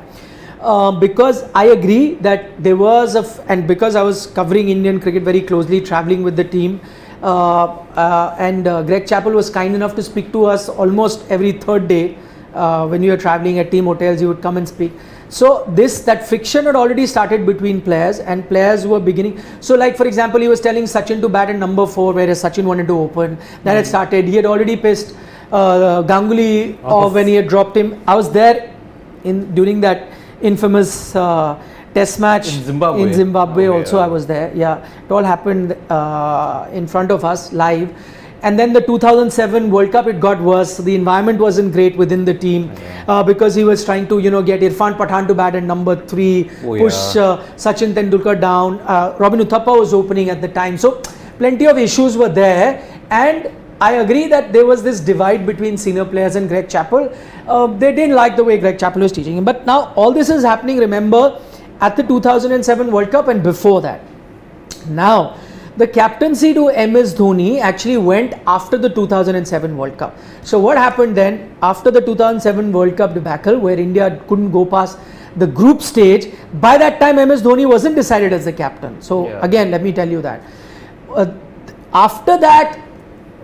S4: Because I agree that there was and because I was covering Indian cricket very closely, traveling with the team, and Greg Chappell was kind enough to speak to us almost every third day. When you were traveling at team hotels, he would come and speak. So that friction had already started between players, and players were beginning. So like for example, he was telling Sachin to bat at number 4, whereas Sachin wanted to open. That had started. He had already pissed Ganguly off when he had dropped him. I was there during that infamous test match
S1: In Zimbabwe. Okay,
S4: also. I was there. Yeah, it all happened in front of us live. And then the 2007 World Cup, it got worse. The environment wasn't great within the team because he was trying to, get Irfan Pathan to bat at number 3, push Sachin Tendulkar down. Robin Uthappa was opening at the time. So plenty of issues were there. And I agree that there was this divide between senior players and Greg Chappell. They didn't like the way Greg Chappell was teaching him. But now all this is happening, remember, at the 2007 World Cup and before that. Now, the captaincy to MS Dhoni actually went after the 2007 World Cup. So what happened then after the 2007 World Cup debacle, where India couldn't go past the group stage? By that time, MS Dhoni wasn't decided as the captain. So again, let me tell you that. After that,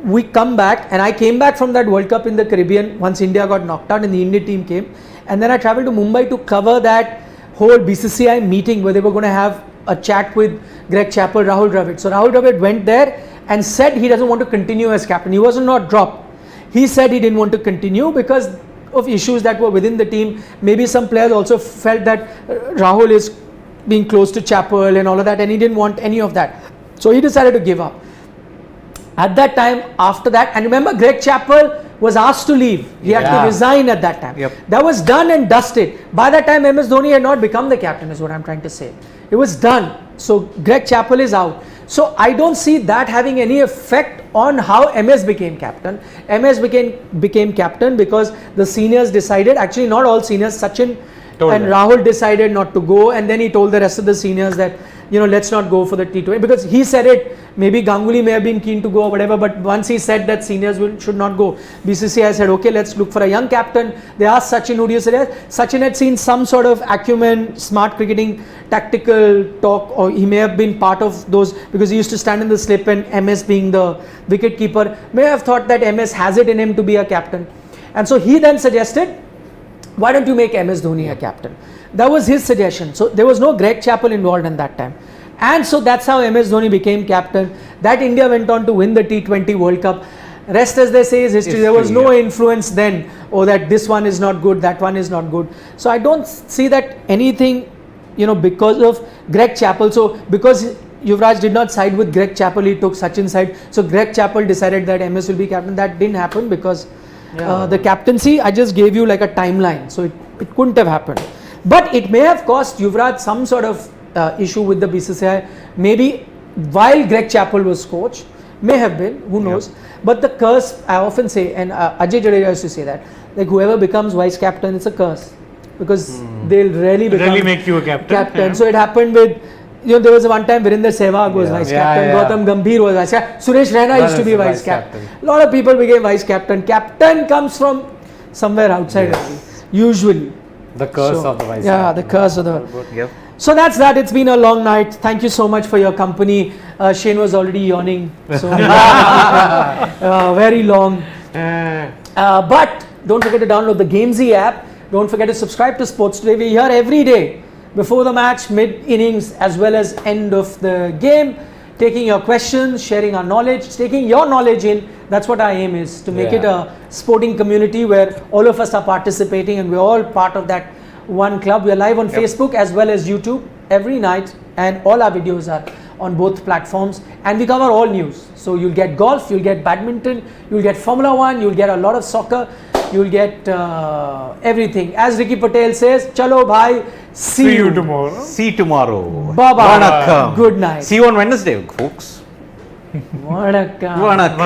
S4: we come back, and I came back from that World Cup in the Caribbean once India got knocked out and the India team came, and then I travelled to Mumbai to cover that whole BCCI meeting where they were going to have a chat with Greg Chappell, Rahul Dravid. So Rahul Dravid went there and said he doesn't want to continue as captain. He was not dropped. He said he didn't want to continue because of issues that were within the team. Maybe some players also felt that Rahul is being close to Chappell and all of that, and he didn't want any of that. So he decided to give up. At that time, after that, and remember, Greg Chappell was asked to leave. He had to resign at that time. That was done and dusted. By that time, MS Dhoni had not become the captain, is what I'm trying to say. It was done. So Greg Chappell is out. So I don't see that having any effect on how MS became captain. MS became captain because the seniors decided, actually not all seniors, Sachin and Rahul decided not to go, and then he told the rest of the seniors that, let's not go for the T20, because he said it. Maybe Ganguly may have been keen to go or whatever, but once he said that seniors should not go, BCCI said, okay, let's look for a young captain. They asked Sachin, who do you suggest? Sachin had seen some sort of acumen, smart cricketing, tactical talk, or he may have been part of those because he used to stand in the slip, and MS being the wicket keeper may have thought that MS has it in him to be a captain. And so he then suggested, why don't you make MS Dhoni a captain? That was his suggestion. So there was no Greg Chappell involved in that time. And so that's how MS Dhoni became captain. That India went on to win the T20 World Cup. Rest, as they say, is history. There was no influence then, that this one is not good, that one is not good. So I don't see that anything, because of Greg Chappell. So because Yuvraj did not side with Greg Chappell, he took Sachin's side. So Greg Chappell decided that MS will be captain. That didn't happen because the captaincy, I just gave you like a timeline. So it couldn't have happened. But it may have cost Yuvraj some sort of issue with the BCCI, maybe while Greg Chappell was coach, may have been, who knows. But the curse, I often say, and Ajay Jadeja used to say that, like whoever becomes vice captain, it's a curse, because they'll really
S3: make you a captain.
S4: So it happened with, there was one time Virender Sehwag was vice captain, Gautam Gambhir was vice captain, Suresh Raina used to be vice captain. A lot of people became vice captain. Captain comes from somewhere outside only, usually.
S2: The curse of the vice captain.
S4: Yeah, the curse of the... So that's that. It's been a long night. Thank you so much for your company. Shane was already yawning. So very long. But don't forget to download the Gamezy app. Don't forget to subscribe to Sports Today. We're here every day before the match, mid innings, as well as end of the game. Taking your questions, sharing our knowledge, taking your knowledge in. That's what our aim is, to make it a sporting community where all of us are participating and we're all part of that one club. We are live on Facebook as well as YouTube every night, and all our videos are on both platforms. and we cover all news. So you'll get golf, you'll get badminton, you'll get Formula 1, you'll get a lot of soccer, you'll get everything. As Ricky Patel says, chalo bhai, see you
S3: tomorrow.
S1: See you tomorrow.
S4: Bye-bye.
S1: Vanakkam.
S4: Good night.
S1: See you on Wednesday, folks.
S4: Vanakkam.
S1: Vanakkam.